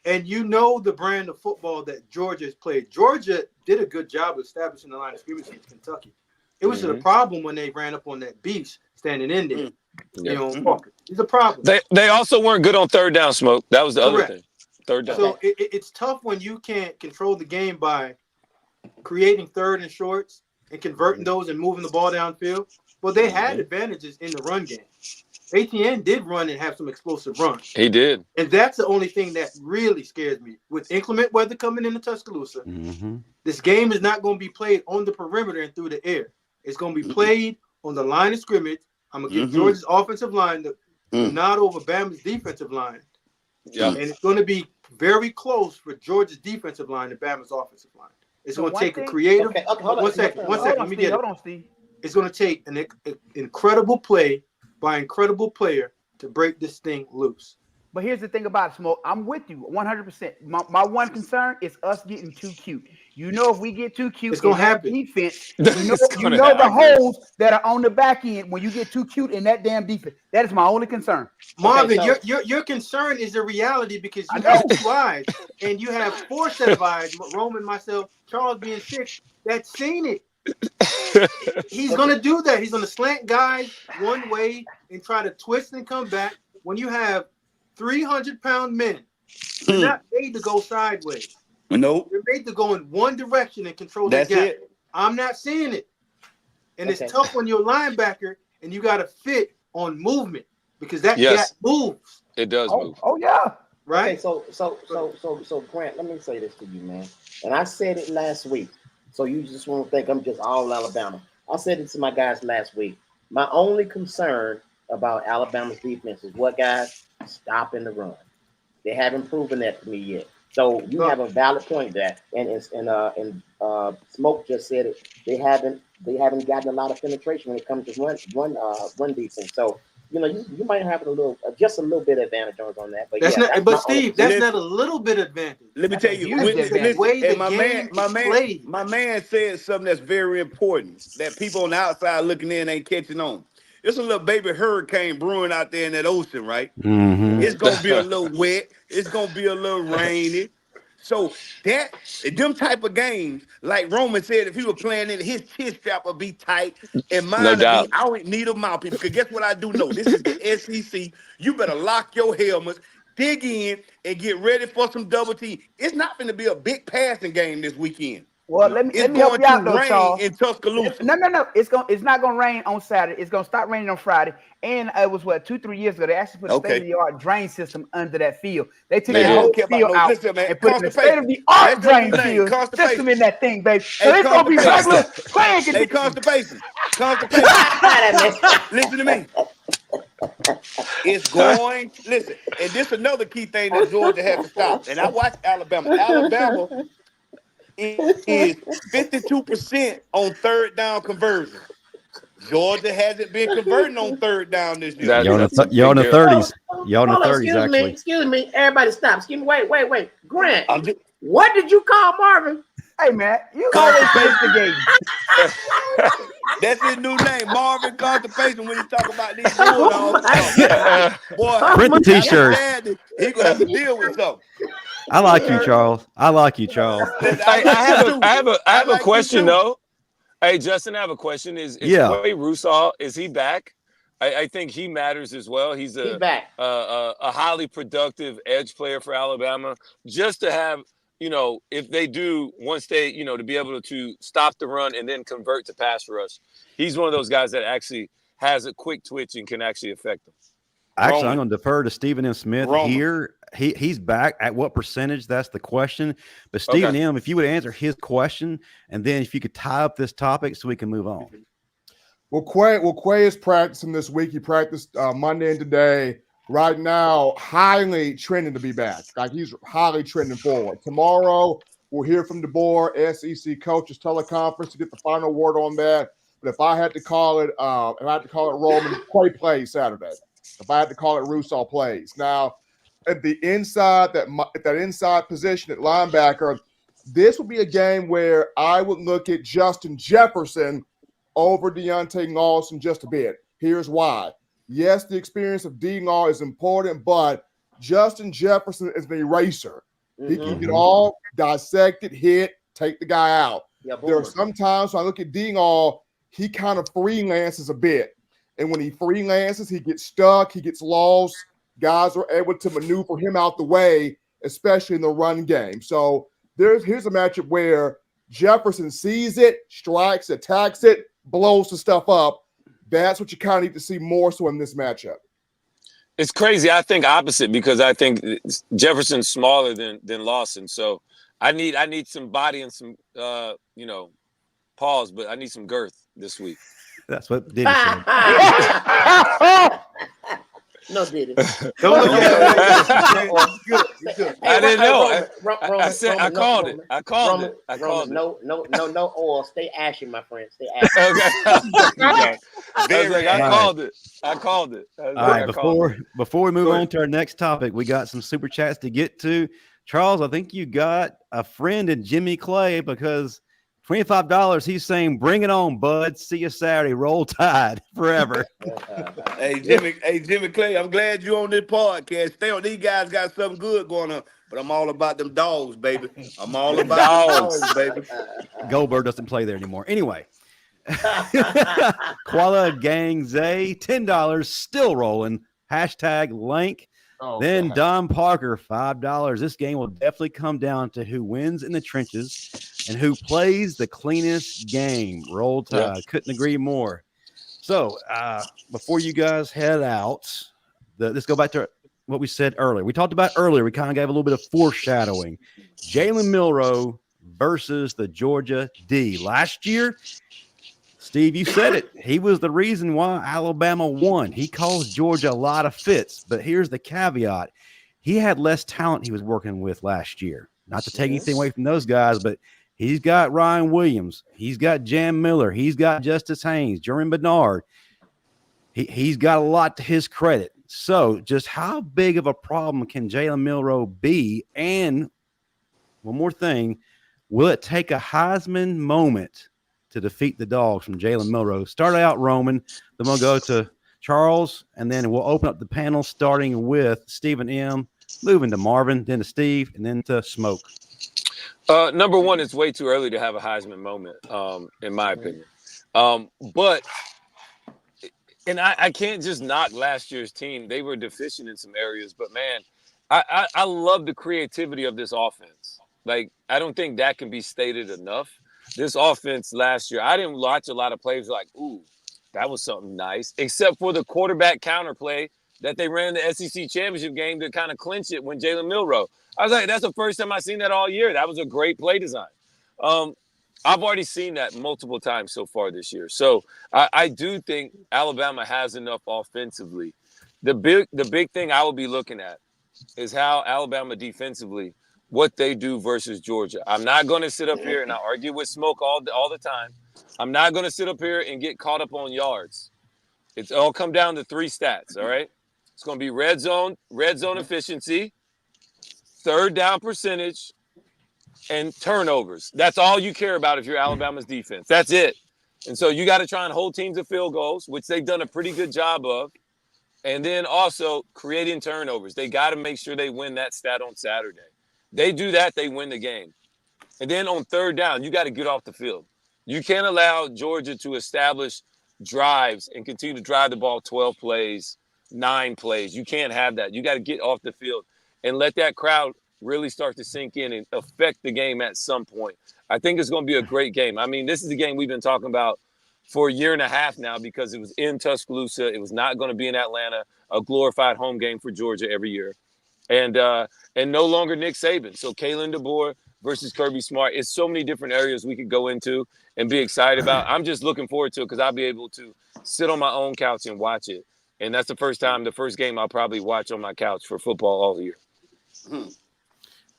And you know the brand of football that Georgia has played. Georgia did a good job of establishing the line of scrimmage against Kentucky. It was a problem when they ran up on that beast standing in there. You know, it's a problem. They also weren't good on third down, Smoke. That was the other thing. Third down. So it's tough when you can't control the game by creating third and shorts and converting those and moving the ball downfield. Well, they had advantages in the run game. ATN did run and have some explosive runs. He did. And that's the only thing that really scares me. With inclement weather coming into Tuscaloosa, this game is not going to be played on the perimeter and through the air. It's going to be played on the line of scrimmage. I'm going to give Georgia's offensive line the nod over Bama's defensive line. And it's going to be very close for Georgia's defensive line and Bama's offensive line. It's going to take a creative. One second. Let me get it. Steve. It's going to take an incredible play by incredible player to break this thing loose. But here's the thing about it, Smoke. I'm with you 100%. My one concern is us getting too cute. You know, if we get too cute, it's going to happen. Defense, you know the holes that are on the back end when you get too cute in that damn defense. That is my only concern. Marvin, your concern is a reality because you have 2 eyes and you have 4 set of eyes. Roman, myself, Charles being 6, that's seen it. He's going to do that. He's going to slant guys one way and try to twist and come back. When you have 300-pound men, they're not made to go sideways. Nope. They're made to go in one direction and control the gap. I'm not seeing it. And it's tough when you're a linebacker and you got to fit on movement because that gap moves. It does move. Oh, yeah. Right? Okay, so Grant, let me say this to you, man. And I said it last week. So you just want to think I'm just all Alabama. I said it to my guys last week. My only concern about Alabama's defense is what, guys? Stopping the run. They haven't proven that to me yet. So you have a valid point there. And Smoke just said it. They haven't gotten a lot of penetration when it comes to run defense. So you know you might have just a little bit of advantage on that. But that's Steve, that's not a little bit advantage. Let me tell you, my man said something that's very important that people on the outside looking in ain't catching on. It's a little baby hurricane brewing out there in that ocean, right? It's gonna be a little wet. It's gonna be a little rainy. So them type of games, like Roman said, if he were playing it, his chin strap would be tight and mine would be, I would need a mouthpiece. Because guess what I do know? This is the SEC. You better lock your helmets, dig in, and get ready for some double team. It's not going to be a big passing game this weekend. Well, let me help you out though, Charles. In Tuscaloosa. No. It's not gonna rain on Saturday. It's gonna start raining on Friday. And it was 2-3 years ago. They actually put a state-of-the-art drain system under that field. They took the whole field out and put a state-of-the-art drain field system in that thing, baby. So it's gonna be regular playing conditions. Hey, constipation. Listen to me. It's going. Listen, and this is another key thing that Georgia has to stop. And I watch Alabama. Alabama is 52% on third down conversion. Georgia hasn't been converting on third down this year. You're in the 30s. You're in the 30s, actually. Excuse me. Everybody stop. Excuse me. Wait. Grant, what did you call Marvin? Hey, man, you always instigating. That's his new name, Marvin Constipation, when he's talking about these Bulldogs. Boy, Print the T-shirts. He's going to have to deal with something. I like you, Charles. I have a question, though. Hey, Justin, I have a question. Is Quay Russaw, is he back? I think he matters as well. He's a highly productive edge player for Alabama. Just to have, if they do, once they, to be able to stop the run and then convert to pass rush, he's one of those guys that actually has a quick twitch and can actually affect them. Actually, I'm going to defer to Stephen M. Smith here. He's back. At what percentage? That's the question. But Stephen M., if you would answer his question, and then if you could tie up this topic so we can move on. Well, Quay is practicing this week. He practiced Monday and today. Right now, highly trending to be back. Like, he's highly trending forward. Tomorrow, we'll hear from DeBoer, SEC coaches teleconference to get the final word on that. But if I had to call it, Roman, Quay plays Saturday. If I had to call it, Russaw plays. Now, at the inside, that inside position at linebacker, this would be a game where I would look at Justin Jefferson over Deontay Lawson just a bit. Here's why. Yes, the experience of D-Law is important, but Justin Jefferson is an eraser. He can get all dissected, hit, take the guy out. There are some times when I look at D-Law, he kind of freelances a bit. And when he freelances, he gets stuck, he gets lost. Guys are able to maneuver him out the way, especially in the run game. So here's a matchup where Jefferson sees it, strikes, attacks it, blows the stuff up. That's what you kind of need to see more so in this matchup. It's crazy. I think opposite because I think Jefferson's smaller than Lawson. So I need some body and some pause, but I need some girth this week. That's what Diddy said. No, Diddy. Don't look at it. Good. I didn't know. I said Roman, I called it. I called it. No oil. Stay ashy, my friend. Stay ashy. Okay. I called it. All right. Before we move on to our next topic, we got some super chats to get to. Charles, I think you got a friend in Jimmy Clay because $25. He's saying, "Bring it on, bud. See you Saturday. Roll Tide forever." Hey, Jimmy Clay, I'm glad you're on this podcast. Stay on. These guys got something good going on, but I'm all about them dogs, baby. I'm all about dogs, baby. Goldberg doesn't play there anymore. Anyway, Koala Gang Zay, $10, still rolling. #Lank. Then Don Parker, $5. This game will definitely come down to who wins in the trenches and who plays the cleanest game. Roll Tide. Yeah. Couldn't agree more. So before you guys head out, let's go back to what we said earlier. We talked about earlier. We kind of gave a little bit of foreshadowing. Jaylen Milro versus the Georgia D. Last year, Steve, you said it. He was the reason why Alabama won. He caused Georgia a lot of fits. But here's the caveat. He had less talent he was working with last year. Not to take anything away from those guys, but he's got Ryan Williams. He's got Jam Miller. He's got Justice Haynes, Jeremy Bernard. He's got a lot to his credit. So just how big of a problem can Jaylen Milro be? And one more thing, will it take a Heisman moment to defeat the Dogs from Jaylen Milro? Start out, Roman. Then we'll go to Charles, and then we'll open up the panel starting with Stephen M., moving to Marvin, then to Steve, and then to Smoke. Number one, it's way too early to have a Heisman moment, in my opinion. But I can't just knock last year's team. They were deficient in some areas, but man, I love the creativity of this offense. Like, I don't think that can be stated enough. This offense last year, I didn't watch a lot of plays like, ooh, that was something nice, except for the quarterback counterplay that they ran in the SEC championship game to kind of clinch it when Jaylen Milro. I was like, that's the first time I've seen that all year. That was a great play design. I've already seen that multiple times so far this year. So I do think Alabama has enough offensively. The big thing I will be looking at is how Alabama defensively, what they do versus Georgia. I'm not going to sit up here and I argue with Smoke all the time. I'm not going to sit up here and get caught up on yards. It's all come down to 3 stats, all right? It's going to be red zone efficiency, third down percentage, and turnovers. That's all you care about if you're Alabama's defense. That's it. And so you got to try and hold teams to field goals, which they've done a pretty good job of. And then also creating turnovers. They got to make sure they win that stat on Saturday. They do that, they win the game. And then on third down, you got to get off the field. You can't allow Georgia to establish drives and continue to drive the ball 12 plays, 9 plays. You can't have that. You got to get off the field and let that crowd really start to sink in and affect the game at some point. I think it's going to be a great game. I mean, this is the game we've been talking about for a year and a half now because it was in Tuscaloosa. It was not going to be in Atlanta, a glorified home game for Georgia every year. And no longer Nick Saban. So Kalen DeBoer versus Kirby Smart. It's so many different areas we could go into and be excited about. I'm just looking forward to it because I'll be able to sit on my own couch and watch it. And that's the first game I'll probably watch on my couch for football all year.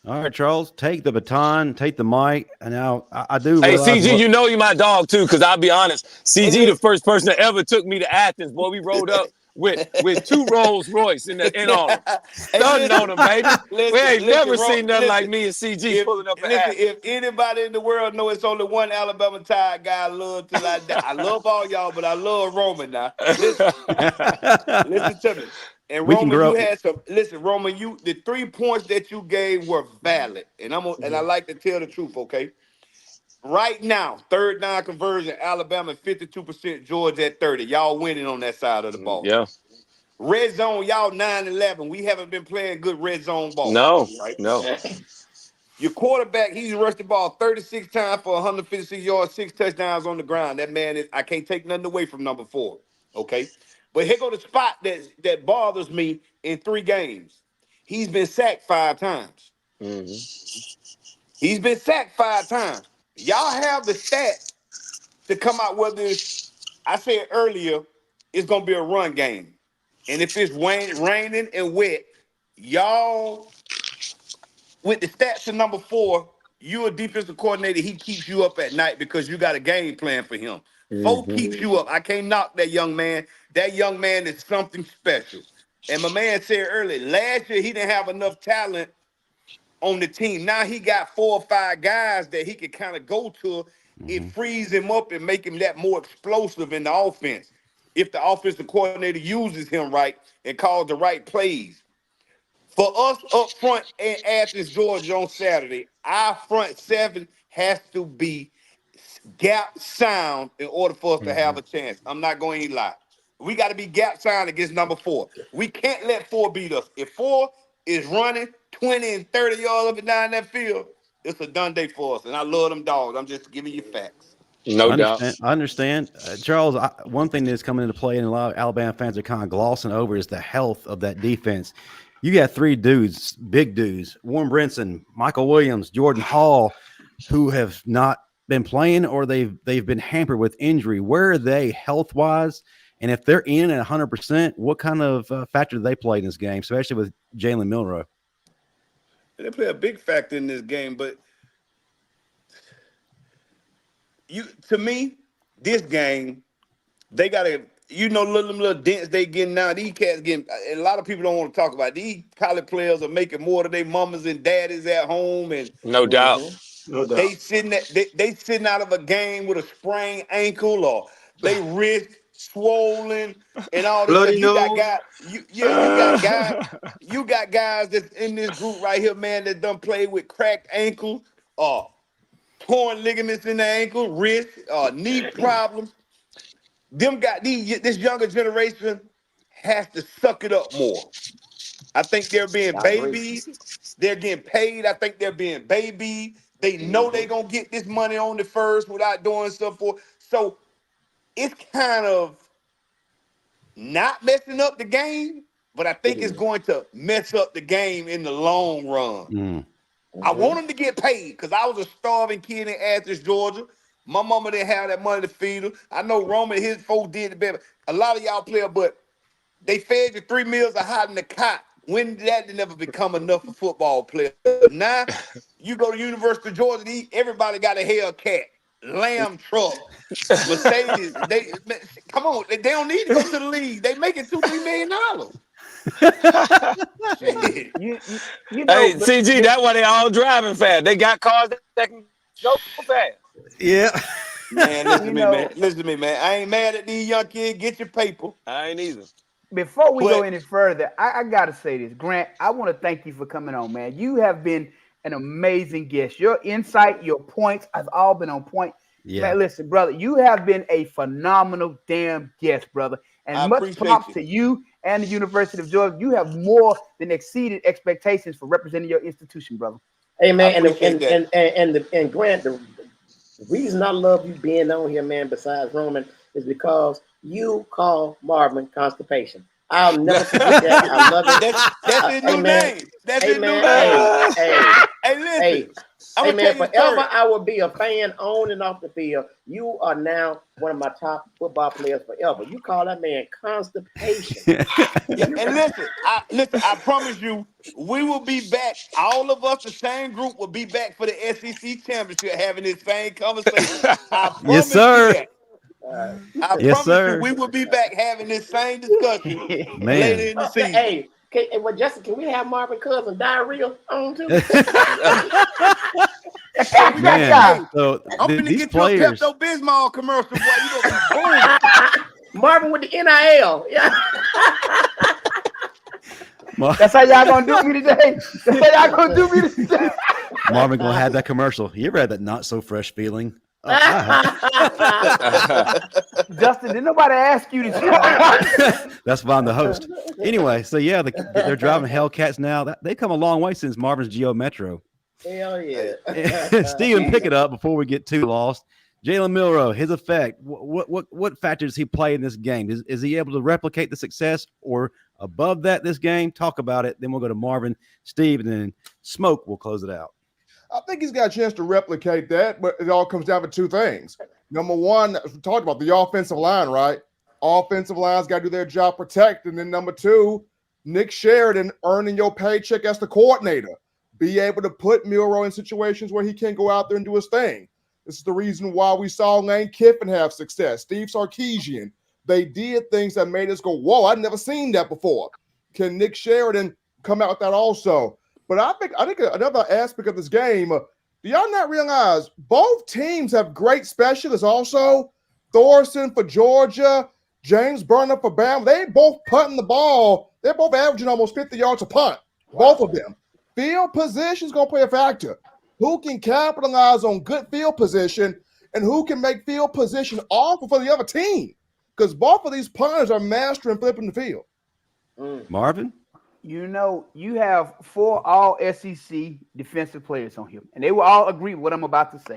All right, Charles, take the baton, take the mic. And now I do. Hey, CG, you know you're my dog, too, because I'll be honest. CG, the first person that ever took me to Athens, boy, we rode up with 2 Rolls Royce in on them. Stunning on them, baby. We ain't never seen nothing like me and CG pulling up at Athens. If anybody in the world know it's only one Alabama Tide guy I love till I die. I love all y'all, but I love Roman now. Listen to me. And Roman, you had some. Listen, Roman, the 3 points that you gave were valid, and and I like to tell the truth. Okay, right now, third down conversion, Alabama 52%, Georgia at 30. Y'all winning on that side of the ball. Yeah. Red zone, y'all 9-11. We haven't been playing good red zone ball. No, right? No. Your quarterback, he's rushed the ball 36 times for 156 yards, 6 touchdowns on the ground. That man I can't take nothing away from number 4. Okay. But here go the spot that bothers me in 3 games. He's been sacked 5 times. Mm-hmm. He's been sacked 5 times. Y'all have the stats to come out whether I said earlier, it's going to be a run game. And if it's raining and wet, y'all, with the stats of number 4, you a defensive coordinator, he keeps you up at night because you got a game plan for him. Mm-hmm. 4 keeps you up. I can't knock that young man. That young man is something special. And my man said earlier, last year he didn't have enough talent on the team. Now he got 4 or 5 guys that he can kind of go to. Mm-hmm. It frees him up and make him that more explosive in the offense. If the offensive coordinator uses him right and calls the right plays. For us up front in Athens, Georgia on Saturday, our front 7 has to be gap sound in order for us to have a chance. I'm not going to lie. We got to be gap sound against number 4. We can't let 4 beat us. If 4 is running 20 and 30 yards up and down that field, it's a done day for us. And I love them dogs. I'm just giving you facts. No doubt. I understand. Charles, one thing that's coming into play and a lot of Alabama fans are kind of glossing over is the health of that defense. You got 3 dudes, big dudes, Warren Brinson, Michael Williams, Jordan Hall, who have not been playing or they've been hampered with injury. Where are they health-wise? And if they're in at 100%, what kind of factor do they play in this game, especially with Jaylen Milro? They play a big factor in this game, but to me, this game, they got to, little dents they getting now. These cats getting, and a lot of people don't want to talk about it. These college players are making more than their mamas and daddies at home. And no doubt. No doubt. They sitting out of a game with a sprained ankle or they wrist swollen and all this. Bloody You nose. got guys that's in this group right here, man, that done played with cracked ankles or torn ligaments in the ankle, wrist, knee problems. This younger generation has to suck it up more. I think they're being babies. They're getting paid. I think they're being babied. They know they're going to get this money on the first without doing stuff for. So it's kind of not messing up the game, but I think it's going to mess up the game in the long run. Mm. I want them to get paid because I was a starving kid in Athens, Georgia. My mama didn't have that money to feed her. I know Roman and his folks did the better. A lot of y'all play, but they fed you 3 meals of hot in the cot. When did that never become enough for football players? Now, you go to University of Georgia, everybody got a Hellcat. lamb truck, Mercedes. Come on. They don't need to go to the league. They making $2-3 million. You know, hey, CG, that's why they all driving fast. They got cars that can go fast. Yeah. Man, listen to me, man. I ain't mad at these young kids. Get your paper. I ain't either. Before we go any further, I got to say this. Grant, I want to thank you for coming on, man. You have been an amazing guest. Your insight, your points have all been on point. Yeah. Man, listen, brother, you have been a phenomenal damn guest, brother. And much props to you and the University of Georgia. You have more than exceeded expectations for representing your institution, brother. Hey, man, and Grant, the reason I love you being on here, man, besides Roman, is because you call Marvin constipation. I'll never forget that. I love it. That's his new name. That's his new name. Hey, listen. Hey, man, forever I will be a fan on and off the field. You are now one of my top football players forever. You call that man constipation. And listen, I promise you, we will be back. All of us, the same group, will be back for the SEC championship having this same conversation. I promise yes, sir. you that. I promise you, we will be back having this same discussion later in the season. Hey, well, Justin, can we have Marvin Cousin diarrhea on too? Man, so I'm gonna get you a Pepto-Bismol commercial, boy. You gonna be boom. Marvin with the NIL. Yeah. That's how y'all gonna do me today. That's how y'all gonna do me today. Marvin gonna have that commercial. You ever had that not so fresh feeling? Justin, did nobody ask you to? That's why I'm the host. Anyway, so yeah, they're driving Hellcats now. They come a long way since Marvin's Geo Metro. Hell yeah. Steven, pick it up before we get too lost. Jaylen Milro, his effect. What factor does he play in this game? Is he able to replicate the success or above that this game? Talk about it. Then we'll go to Marvin, Steve, and then Smoke will close it out. I think he's got a chance to replicate that, but it all comes down to two things. Number one, we talked about the offensive line, right? Offensive line's got to do their job protecting. And then number two, Nick Sheridan earning your paycheck as the coordinator. Be able to put Milro in situations where he can go out there and do his thing. This is the reason why we saw Lane Kiffin have success. Steve Sarkisian. They did things that made us go, whoa, I've never seen that before. Can Nick Sheridan come out with that also? But I think another aspect of this game, do y'all not realize both teams have great specialists also? Thorson for Georgia, James Burner for Bama. They both punting the ball. They're both averaging almost 50 yards a punt, both of them. Field position is going to play a factor. Who can capitalize on good field position and who can make field position awful for the other team? Because both of these punters are mastering flipping the field. Marvin? You know, you have 4 all-SEC defensive players on here, and they will all agree with what I'm about to say.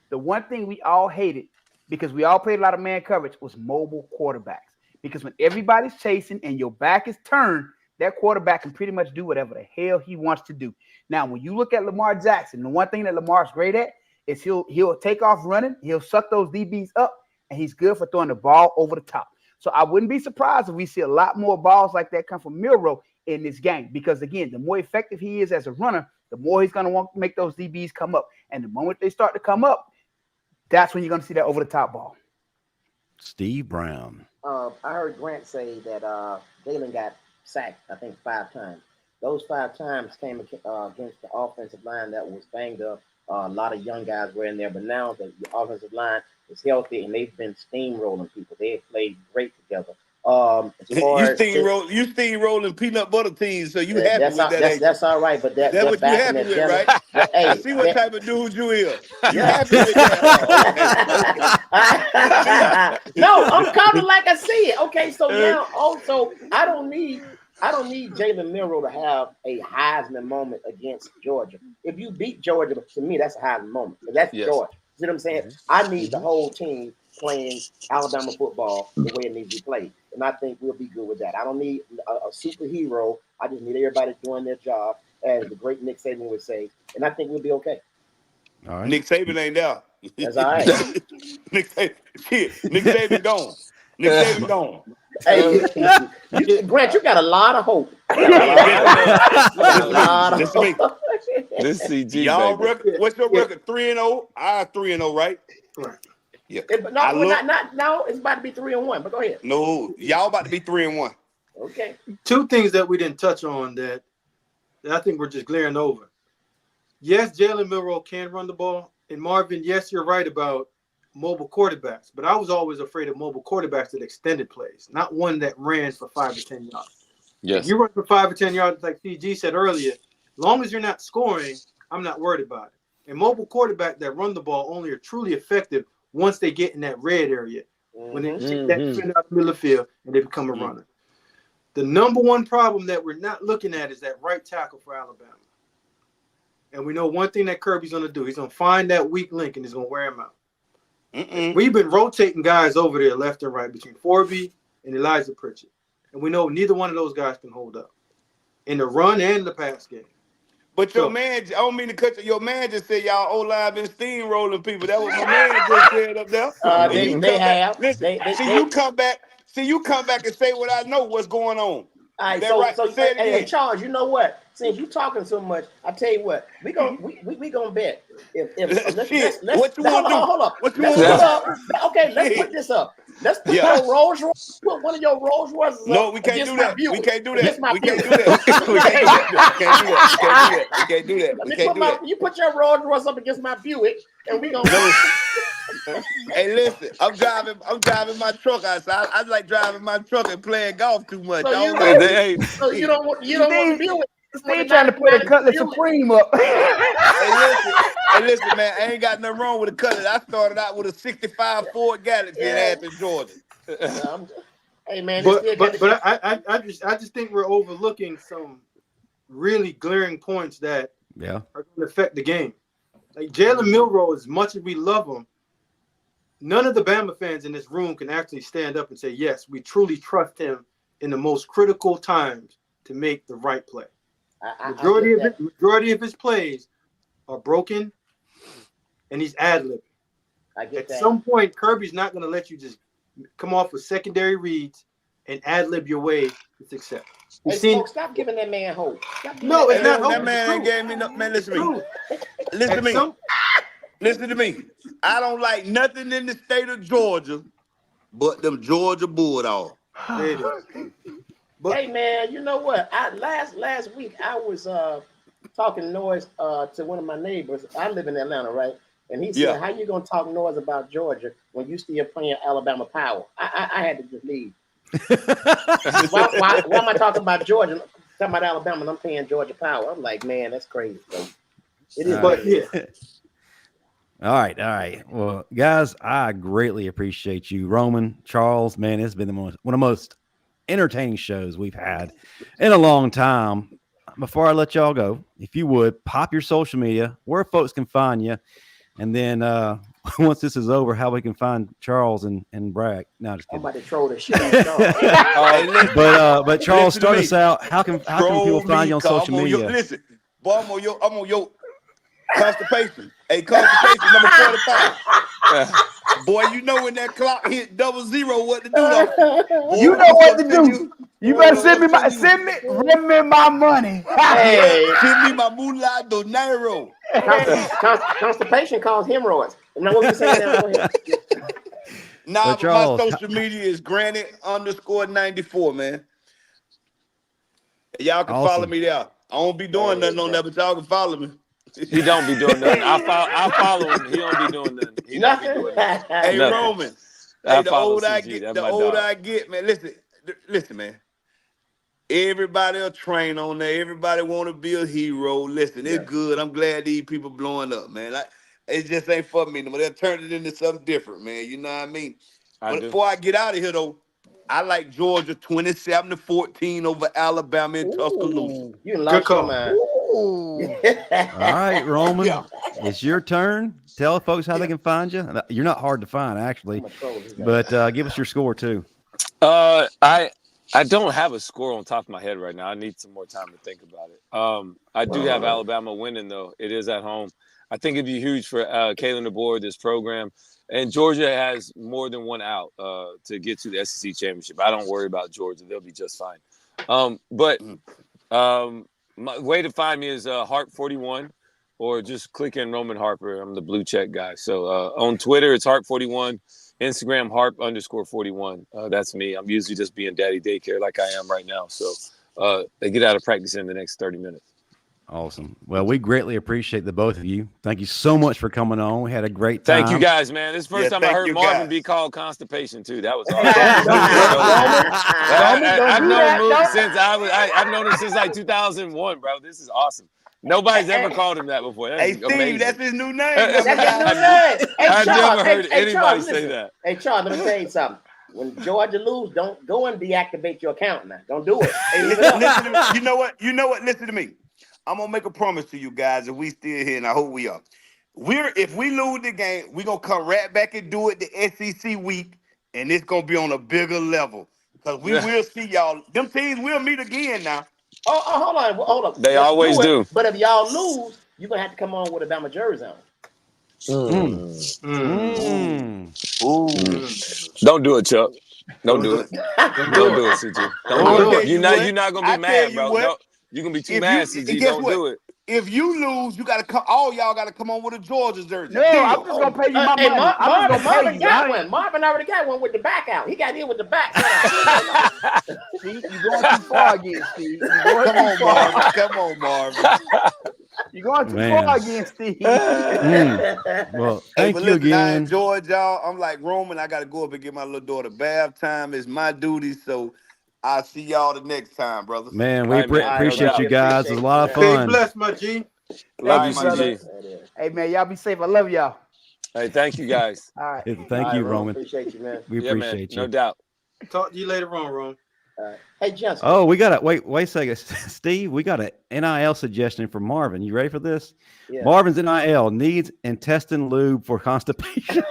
The one thing we all hated, because we all played a lot of man coverage, was mobile quarterbacks. Because when everybody's chasing and your back is turned, that quarterback can pretty much do whatever the hell he wants to do. Now, when you look at Lamar Jackson, the one thing that Lamar's great at is he'll take off running, he'll suck those DBs up, and he's good for throwing the ball over the top. So I wouldn't be surprised if we see a lot more balls like that come from Milro in this game, because again, the more effective he is as a runner, the more he's going to want to make those DBs come up. And the moment they start to come up, that's when you're going to see that over the top ball. Steve Brown. I heard Grant say that Jaylen got sacked, I think 5 times. Those 5 times came against the offensive line that was banged up. A lot of young guys were in there, but now the offensive line is healthy and they've been steamrolling people. They have played great together. You steamrolling peanut butter teams, so you happy with that? That's all right, but that's what you happy with, right? Hey, I see what type of dude you is. You happy with that? No, I'm calling like I see it. Okay, so now also I don't need Jaylen Milro to have a Heisman moment against Georgia. If you beat Georgia, to me that's a Heisman moment. That's Georgia. See what I'm saying? I need the whole team playing Alabama football the way it needs to be played. And I think we'll be good with that. I don't need a superhero. I just need everybody doing their job, as the great Nick Saban would say. And I think we'll be okay. All right. Nick Saban ain't there. That's all right. Nick Saban gone. Nick Saban gone. Hey, Grant, you got a lot of hope. This CG, y'all baby. record, what's your record? 3-0? I 3-0, right? Right. Yeah. But no, it's about to be 3-1. But go ahead. No, y'all about to be 3-1. Okay. Two things that we didn't touch on that I think we're just glaring over. Yes, Jaylen Milro can run the ball. And Marvin, yes, you're right about mobile quarterbacks. But I was always afraid of mobile quarterbacks that extended plays, not one that ran for 5 to 10 yards. Yes. If you run for 5 or 10 yards, like CG said earlier, as long as you're not scoring, I'm not worried about it. And mobile quarterback that run the ball only are truly effective once they get in that red area, when they take that defender out the middle of the field and they become a runner. The number one problem that we're not looking at is that right tackle for Alabama. And we know one thing that Kirby's going to do. He's going to find that weak link and he's going to wear him out. We've been rotating guys over there left and right between Forby and Elijah Pritchett. And we know neither one of those guys can hold up in the run and the pass game. But your man, I don't mean to cut you. Your man just said y'all O-line been steamrolling people. That's what my man just said up there. They have. Listen, you come back and say what I know what's going on. All right, so hey, Charles, you know what? Since you talking so much, I tell you what, we gonna bet. What you want to do? Hold up. What you want to do? Okay, let's put this up. Let's put your Rolls Royce. Put one of your Rolls Royces up. No, we can't do that. We can't do that. We can't do that. You put your Rolls Royce up against my Buick, and we gonna. Hey, listen, I'm driving my truck outside. I like driving my truck and playing golf too much. So you don't want to deal with. Steve trying to put a Cutlass Supreme up. Hey, listen, man. I ain't got nothing wrong with a Cutlass. I started out with a '65 Ford Galaxy in Athens, Georgia. Hey, man. But I just think we're overlooking some really glaring points that are going to affect the game. Like Jaylen Milro, as much as we love him, none of the Bama fans in this room can actually stand up and say, yes, we truly trust him in the most critical times to make the right play. Majority of his plays are broken, and he's ad-libbing. At some point, Kirby's not going to let you just come off with secondary reads and ad-lib your way to success. Stop giving that man hope. No, it's not hope. That man ain't gave me no. Man, listen to me. Listen to me. I don't like nothing in the state of Georgia but them Georgia Bulldogs. Hey man, you know what? Last week I was talking noise to one of my neighbors. I live in Atlanta, right? And he said, "How you gonna talk noise about Georgia when you still playing Alabama Power?" I had to just leave. why am I talking about Georgia? Talking about Alabama, and I'm playing Georgia Power. I'm like, man, that's crazy. So it is, but yeah. All right. Well, guys, I greatly appreciate you, Roman, Charles. Man, it's been one of the most entertaining shows we've had in a long time. Before I let y'all go, if you would pop your social media, where folks can find you, and then once this is over, how we can find Charles and Bragg. No, just kidding. I'm about to troll the shit out of Charles. But Charles, start us out. How can people find you on social media? Listen, boy, I'm on your constipation. Hey, constipation number 45. Boy, you know when that clock hit 00, what to do though. Boy, you know what to do. You better send me my money. Hey, send me my moolah dinero. Constipation causes hemorrhoids. Now what we saying now? Nah, my social media is granite_94, man. Y'all can follow me there. I won't be doing nothing on that, but y'all can follow me. He don't be doing nothing. I follow him. He don't be doing nothing. He don't be doing nothing. Hey, nothing. Roman. Hey, the older CG, I get, man. Listen, man. Everybody will train on there. Everybody want to be a hero. Listen, it's good. I'm glad these people blowing up, man. It just ain't for me. They'll turn it into something different, man. You know what I mean? Before I get out of here, though, I like Georgia 27-14 over Alabama in Tuscaloosa. You lost your mind. All right, Roman, it's your turn. Tell folks how they can find you. You're not hard to find, actually, but give us your score too. I don't have a score on top of my head right now. I need some more time to think about it. I do have Alabama winning, though. It is at home. I think it'd be huge for Kalen DeBoer, this program. And Georgia has more than one out to get to the SEC championship. I don't worry about Georgia. They'll be just fine. But my way to find me is Harp41 or or just click in Roman Harper. I'm the blue check guy. So on Twitter, it's Harp41. Instagram, Harp_41. That's me. I'm usually just being daddy daycare like I am right now. So they get out of practice in the next 30 minutes. Awesome. Well, we greatly appreciate the both of you. Thank you so much for coming on. We had a great time. Thank you guys, man. This is the first time I heard Marvin be called constipation too. That was awesome. I've known him since like 2001, bro. This is awesome. Nobody's ever called him that before. That's Steve, amazing. that's his new name. I've never heard anybody say that. Hey, Charles, let me tell you something. When Georgia lose, don't go and deactivate your account now. Don't do it. Hey, listen to me. You know what? Listen to me. I'm gonna make a promise to you guys if we still here, and I hope we are. If we lose the game, we're gonna come right back and do it the SEC week, and it's gonna be on a bigger level. Because we will see y'all. Them teams will meet again now. Oh, hold on. They always do. But if y'all lose, you're gonna have to come on with a Bama jersey on. Don't do it, Chuck. Don't do it. Don't do it, CG. Don't do it. You're not gonna be mad, bro. No, you're gonna be too mad, CG. Don't do it. If you lose, you gotta come. All y'all gotta come on with a Georgia jersey. No, I'm just gonna pay you my money. Marvin got one. Marvin already got one with the back out. He got in with the back out. See, you're going too far again, Steve. Come on, Marvin. You're going too far again, Steve. Well, thank you again. I enjoyed y'all. I'm like Roman. I gotta go up and get my little daughter bath time. It's my duty, so I'll see y'all the next time, brothers. Man, we appreciate you guys. It's a lot of fun. Stay blessed, my G. Love you, CG. Hey, man, y'all be safe. I love y'all. Hey, thank you, guys. All right. Thank you, Roman. Appreciate you, man. We appreciate you. No doubt. Talk to you later on, Ron. Hey, Justin. Oh, we got a wait a second, Steve. We got an NIL suggestion from Marvin. You ready for this? Yeah. Marvin's NIL needs intestine lube for constipation.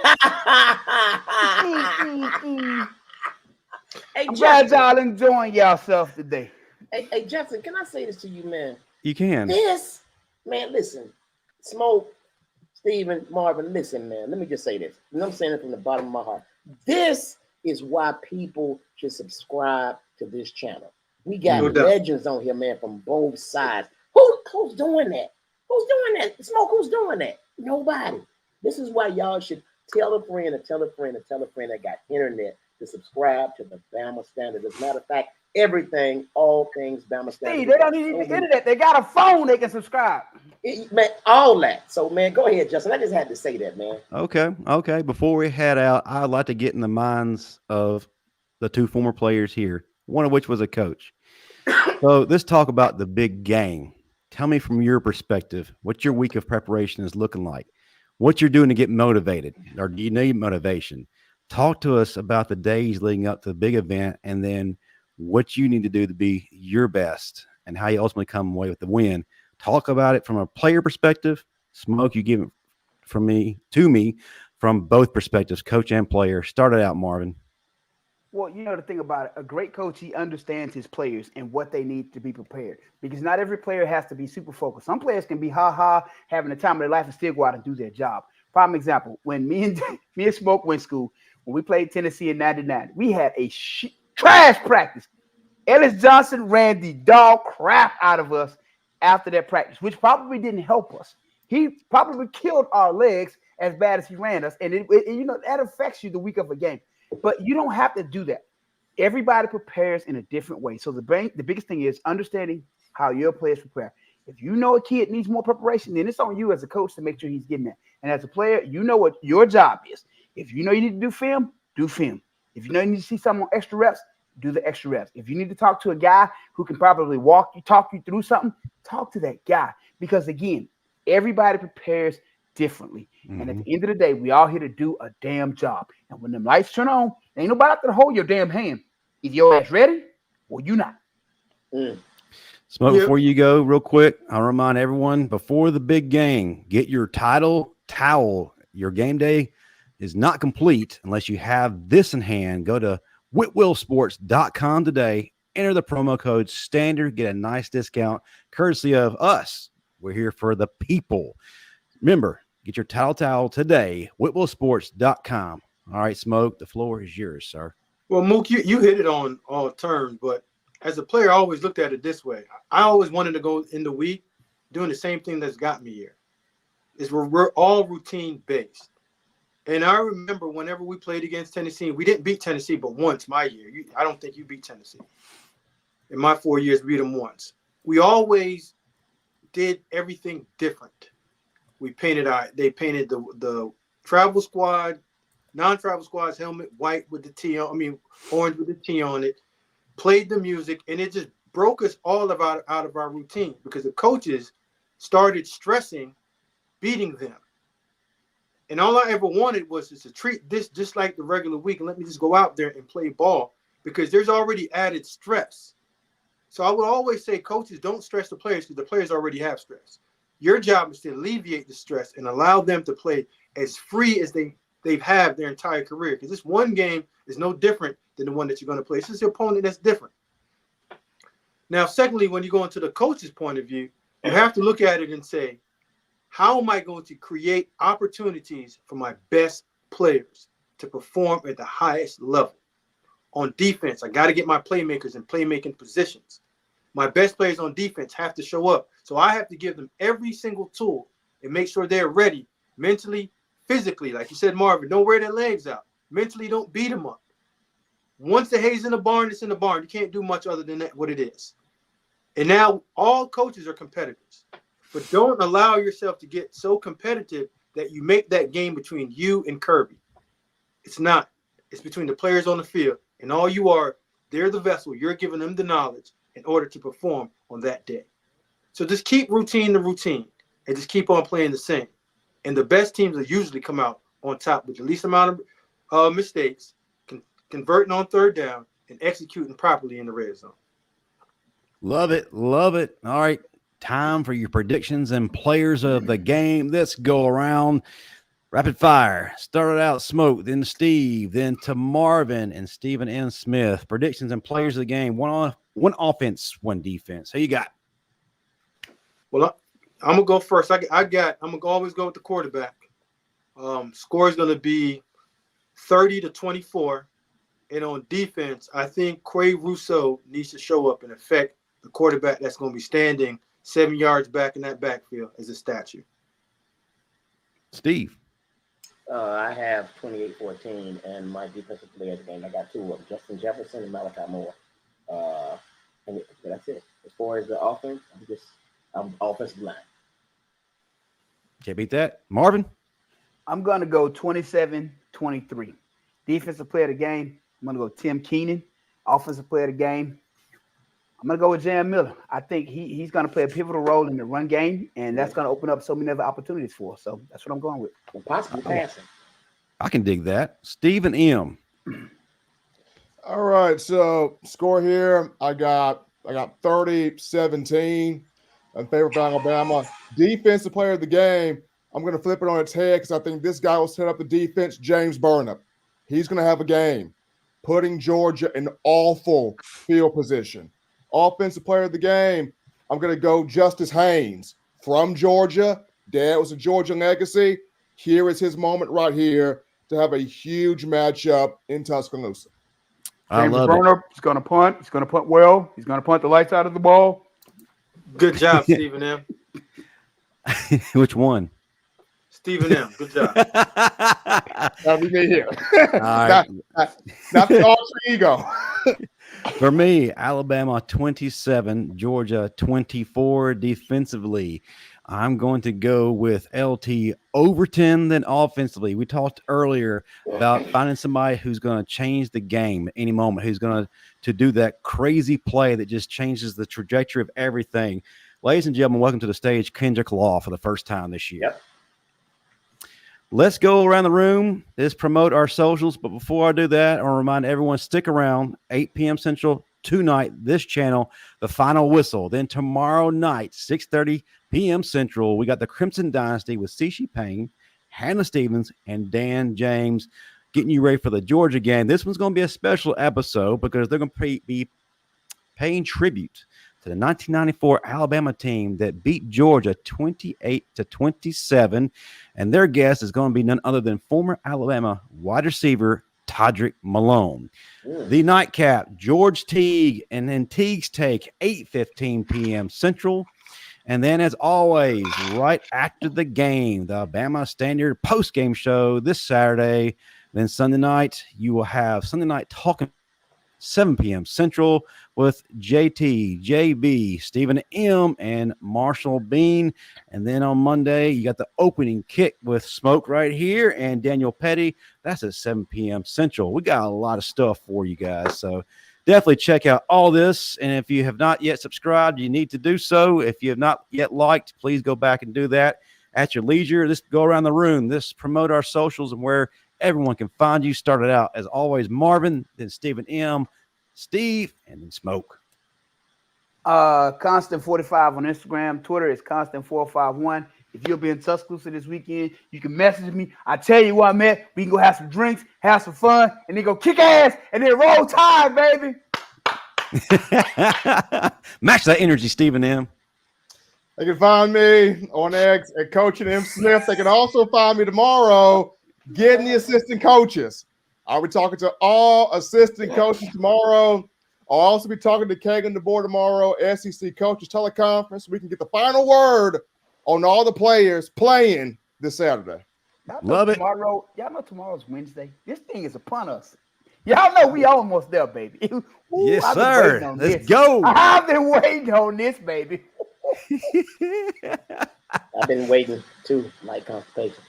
Hey, I'm glad y'all enjoying yourself today. Hey, Justin, can I say this to you, man? You can. This, man, listen. Smoke, Steven, Marvin, listen, man. Let me just say this. And I'm saying it from the bottom of my heart. This is why people should subscribe to this channel. We got legends on here, man, from both sides. Who's doing that? Who's doing that? Smoke, who's doing that? Nobody. This is why y'all should tell a friend and tell a friend and tell a friend that got internet to subscribe to the Bama Standard. As a matter of fact, everything, all things Bama Standard. Hey, they don't need the internet. They got a phone they can subscribe. Man, all that. So, man, go ahead, Justin. I just had to say that, man. Okay. Before we head out, I'd like to get in the minds of the two former players here, one of which was a coach. So let's talk about the big game. Tell me from your perspective what your week of preparation is looking like, what you're doing to get motivated, or do you need motivation? Talk to us about the days leading up to the big event, and then what you need to do to be your best and how you ultimately come away with the win. Talk about it from a player perspective. Smoke, you give it from me to me from both perspectives, coach and player. Start it out, Marvin. Well, you know the thing about it, a great coach, he understands his players and what they need to be prepared, because not every player has to be super focused. Some players can be having the time of their life and still go out and do their job. Prime example, when me and Smoke went to school, when we played Tennessee in 99, we had a trash practice. Ellis Johnson ran the dog crap out of us after that practice, which probably didn't help us. He probably killed our legs as bad as he ran us, and that affects you the week of a game. But you don't have to do that. Everybody prepares in a different way. So the biggest thing is understanding how your players prepare. If you know a kid needs more preparation, then it's on you as a coach to make sure he's getting that. And as a player, you know what your job is. If you know you need to do film, do film. If you know you need to see someone extra reps, do the extra reps. If you need to talk to a guy who can probably talk you through something, talk to that guy. Because again, everybody prepares differently. Mm-hmm. And at the end of the day, we all here to do a damn job. And when them lights turn on, ain't nobody out there to hold your damn hand. If your ass ready, or you not. Smoke, before you go, real quick, I'll remind everyone, before the big game, get your title towel. Your game day is not complete unless you have this in hand. Go to whitwillsports.com today. Enter the promo code STANDARD. Get a nice discount courtesy of us. We're here for the people. Remember, get your towel today, whitwillsports.com. All right, Smoke, the floor is yours, sir. Well, Mook, you hit it on all terms, but as a player, I always looked at it this way. I always wanted to go in the week doing the same thing that's got me here. is we're all routine based. And I remember whenever we played against Tennessee, we didn't beat Tennessee but once my year. I don't think you beat Tennessee. In my 4 years, we beat them once. We always did everything different. They painted the travel squad, non-travel squad's helmet white with the T on, orange with the T on it, played the music, and it just broke us all out of our routine because the coaches started stressing beating them. And all I ever wanted was to treat this just like the regular week and let me just go out there and play ball because there's already added stress. So I would always say, coaches, don't stress the players because the players already have stress. Your job is to alleviate the stress and allow them to play as free as they've had their entire career. Because this one game is no different than the one that you're going to play. It's just the opponent that's different. Now, secondly, when you go into the coach's point of view, you have to look at it and say, how am I going to create opportunities for my best players to perform at the highest level? On defense, I got to get my playmakers in playmaking positions. My best players on defense have to show up. So I have to give them every single tool and make sure they're ready mentally, physically. Like you said, Marvin, don't wear their legs out. Mentally, don't beat them up. Once the hay's in the barn, it's in the barn. You can't do much other than that, what it is. And now all coaches are competitors. But don't allow yourself to get so competitive that you make that game between you and Kirby. It's not. It's between the players on the field. And all you are, they're the vessel. You're giving them the knowledge in order to perform on that day. So just keep routine to routine and just keep on playing the same. And the best teams will usually come out on top with the least amount of mistakes, converting on third down, and executing properly in the red zone. Love it. Love it. All right. Time for your predictions and players of the game. Let's go around. Rapid fire. Started out Smoke, then Steve, then to Marvin and Stephen N. Smith. Predictions and players of the game. One offense, one defense. Who you got? Well, I'm gonna go first. I'm gonna always go with the quarterback. Score is gonna be 30-24, and on defense, I think Quay Rousseau needs to show up and affect the quarterback that's gonna be standing 7 yards back in that backfield as a statue. Steve. I have 28-14, and my defensive player of the game, I got two of them, Justin Jefferson and Malachi Moore. And that's it. As far as the offense, I'm offensive line. Can't beat that. Marvin? I'm going to go 27-23. Defensive player of the game, I'm going to go Tim Keenan. Offensive player of the game, I'm going to go with Jan Miller. I think he's going to play a pivotal role in the run game, and that's going to open up so many other opportunities for us. So that's what I'm going with. And possibly passing. I can dig that. Stephen M. All right, so score here, I got 30-17 in favor of Alabama. Defensive player of the game, I'm going to flip it on its head because I think this guy will set up the defense, James Burnham. He's going to have a game, putting Georgia in awful field position. Offensive player of the game, I'm going to go Justice Haynes from Georgia. Dad was a Georgia legacy. Here is his moment right here to have a huge matchup in Tuscaloosa. I love it. He's going to punt. He's going to punt well. He's going to punt the lights out of the ball. Good job, Stephen M. Which one? Stephen M. Good job. That'll be me here. All right. Not the alter ego. For me, Alabama 27, Georgia 24 defensively. I'm going to go with LT Overton than offensively. We talked earlier about finding somebody who's going to change the game at any moment, who's going to do that crazy play that just changes the trajectory of everything. Ladies and gentlemen, welcome to the stage, Kendrick Law for the first time this year. Yep. Let's go around the room. Let's promote our socials. But before I do that, I want to remind everyone, stick around, 8 p.m. Central tonight, this channel, The Final Whistle. Then tomorrow night, 6:30 p.m. Central, we got the Crimson Dynasty with Cece Payne, Hannah Stevens, and Dan James getting you ready for the Georgia game. This one's going to be a special episode because they're going to be paying tribute to the 1994 Alabama team that beat Georgia 28-27. And their guest is going to be none other than former Alabama wide receiver Todrick Malone. The nightcap, George Teague, and then Teague's Take, 8:15 p.m. Central. And then, as always, right after the game, the Bama Standard post-game show this Saturday. Then Sunday night, you will have Sunday Night Talking, 7 p.m. Central, with JT, JB, Stephen M., and Marshall Bean. And then on Monday, you got the opening kick with Smoke right here and Daniel Petty. That's at 7 p.m. Central. We got a lot of stuff for you guys, so definitely check out all this. And if you have not yet subscribed, you need to do so. If you have not yet liked, please go back and do that at your leisure. Just go around the room. This promote our socials and where everyone can find you. Started out, as always, Marvin, then Stephen M., Steve, and then Smoke. Constant45 on Instagram. Twitter is Constant451. If you'll be in Tuscaloosa this weekend, you can message me. I tell you what, man, we can go have some drinks, have some fun, and then go kick ass, and then roll tide, baby. Match that energy, Stephen M. They can find me on X at Coaching M. Smith. They can also find me tomorrow getting the assistant coaches. I'll be talking to all assistant coaches tomorrow. I'll also be talking to Kalen DeBoer tomorrow, SEC Coaches Teleconference. We can get the final word on all the players playing this Saturday. Love it. Y'all know tomorrow's Wednesday. This thing is upon us. Y'all know we almost there, baby. Ooh, yes, sir. Let's go. I've been waiting on this, baby. I've been waiting too, like constipation.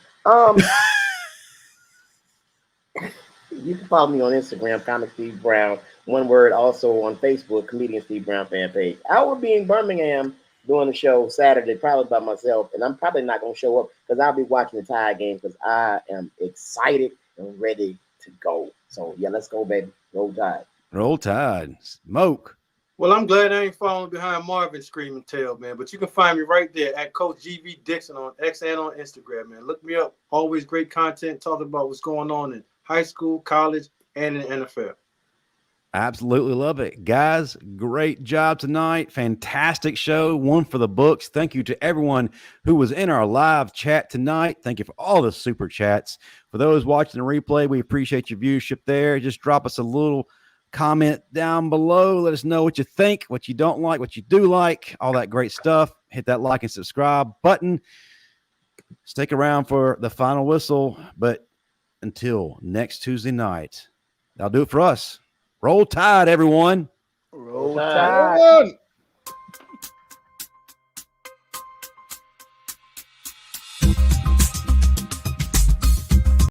You can follow me on Instagram, Comic Steve Brown. One word, also on Facebook, Comedian Steve Brown fan page. I will be in Birmingham doing the show Saturday, probably by myself, and I'm probably not going to show up because I'll be watching the Tide game because I am excited and ready to go. So, yeah, let's go, baby. Roll Tide. Roll Tide. Smoke. Well, I'm glad I ain't following behind Marvin's screaming tail, man. But you can find me right there at Coach GV Dixon on X and on Instagram, man. Look me up. Always great content talking about what's going on in high school, college, and in the NFL. Absolutely love it. Guys, great job tonight. Fantastic show. One for the books. Thank you to everyone who was in our live chat tonight. Thank you for all the super chats. For those watching the replay, we appreciate your viewership there. Just drop us a little comment down below. Let us know what you think, what you don't like, what you do like, all that great stuff. Hit that like and subscribe button. Stick around for the final whistle. But until next Tuesday night, that'll do it for us. Roll Tide, everyone. Roll Tide.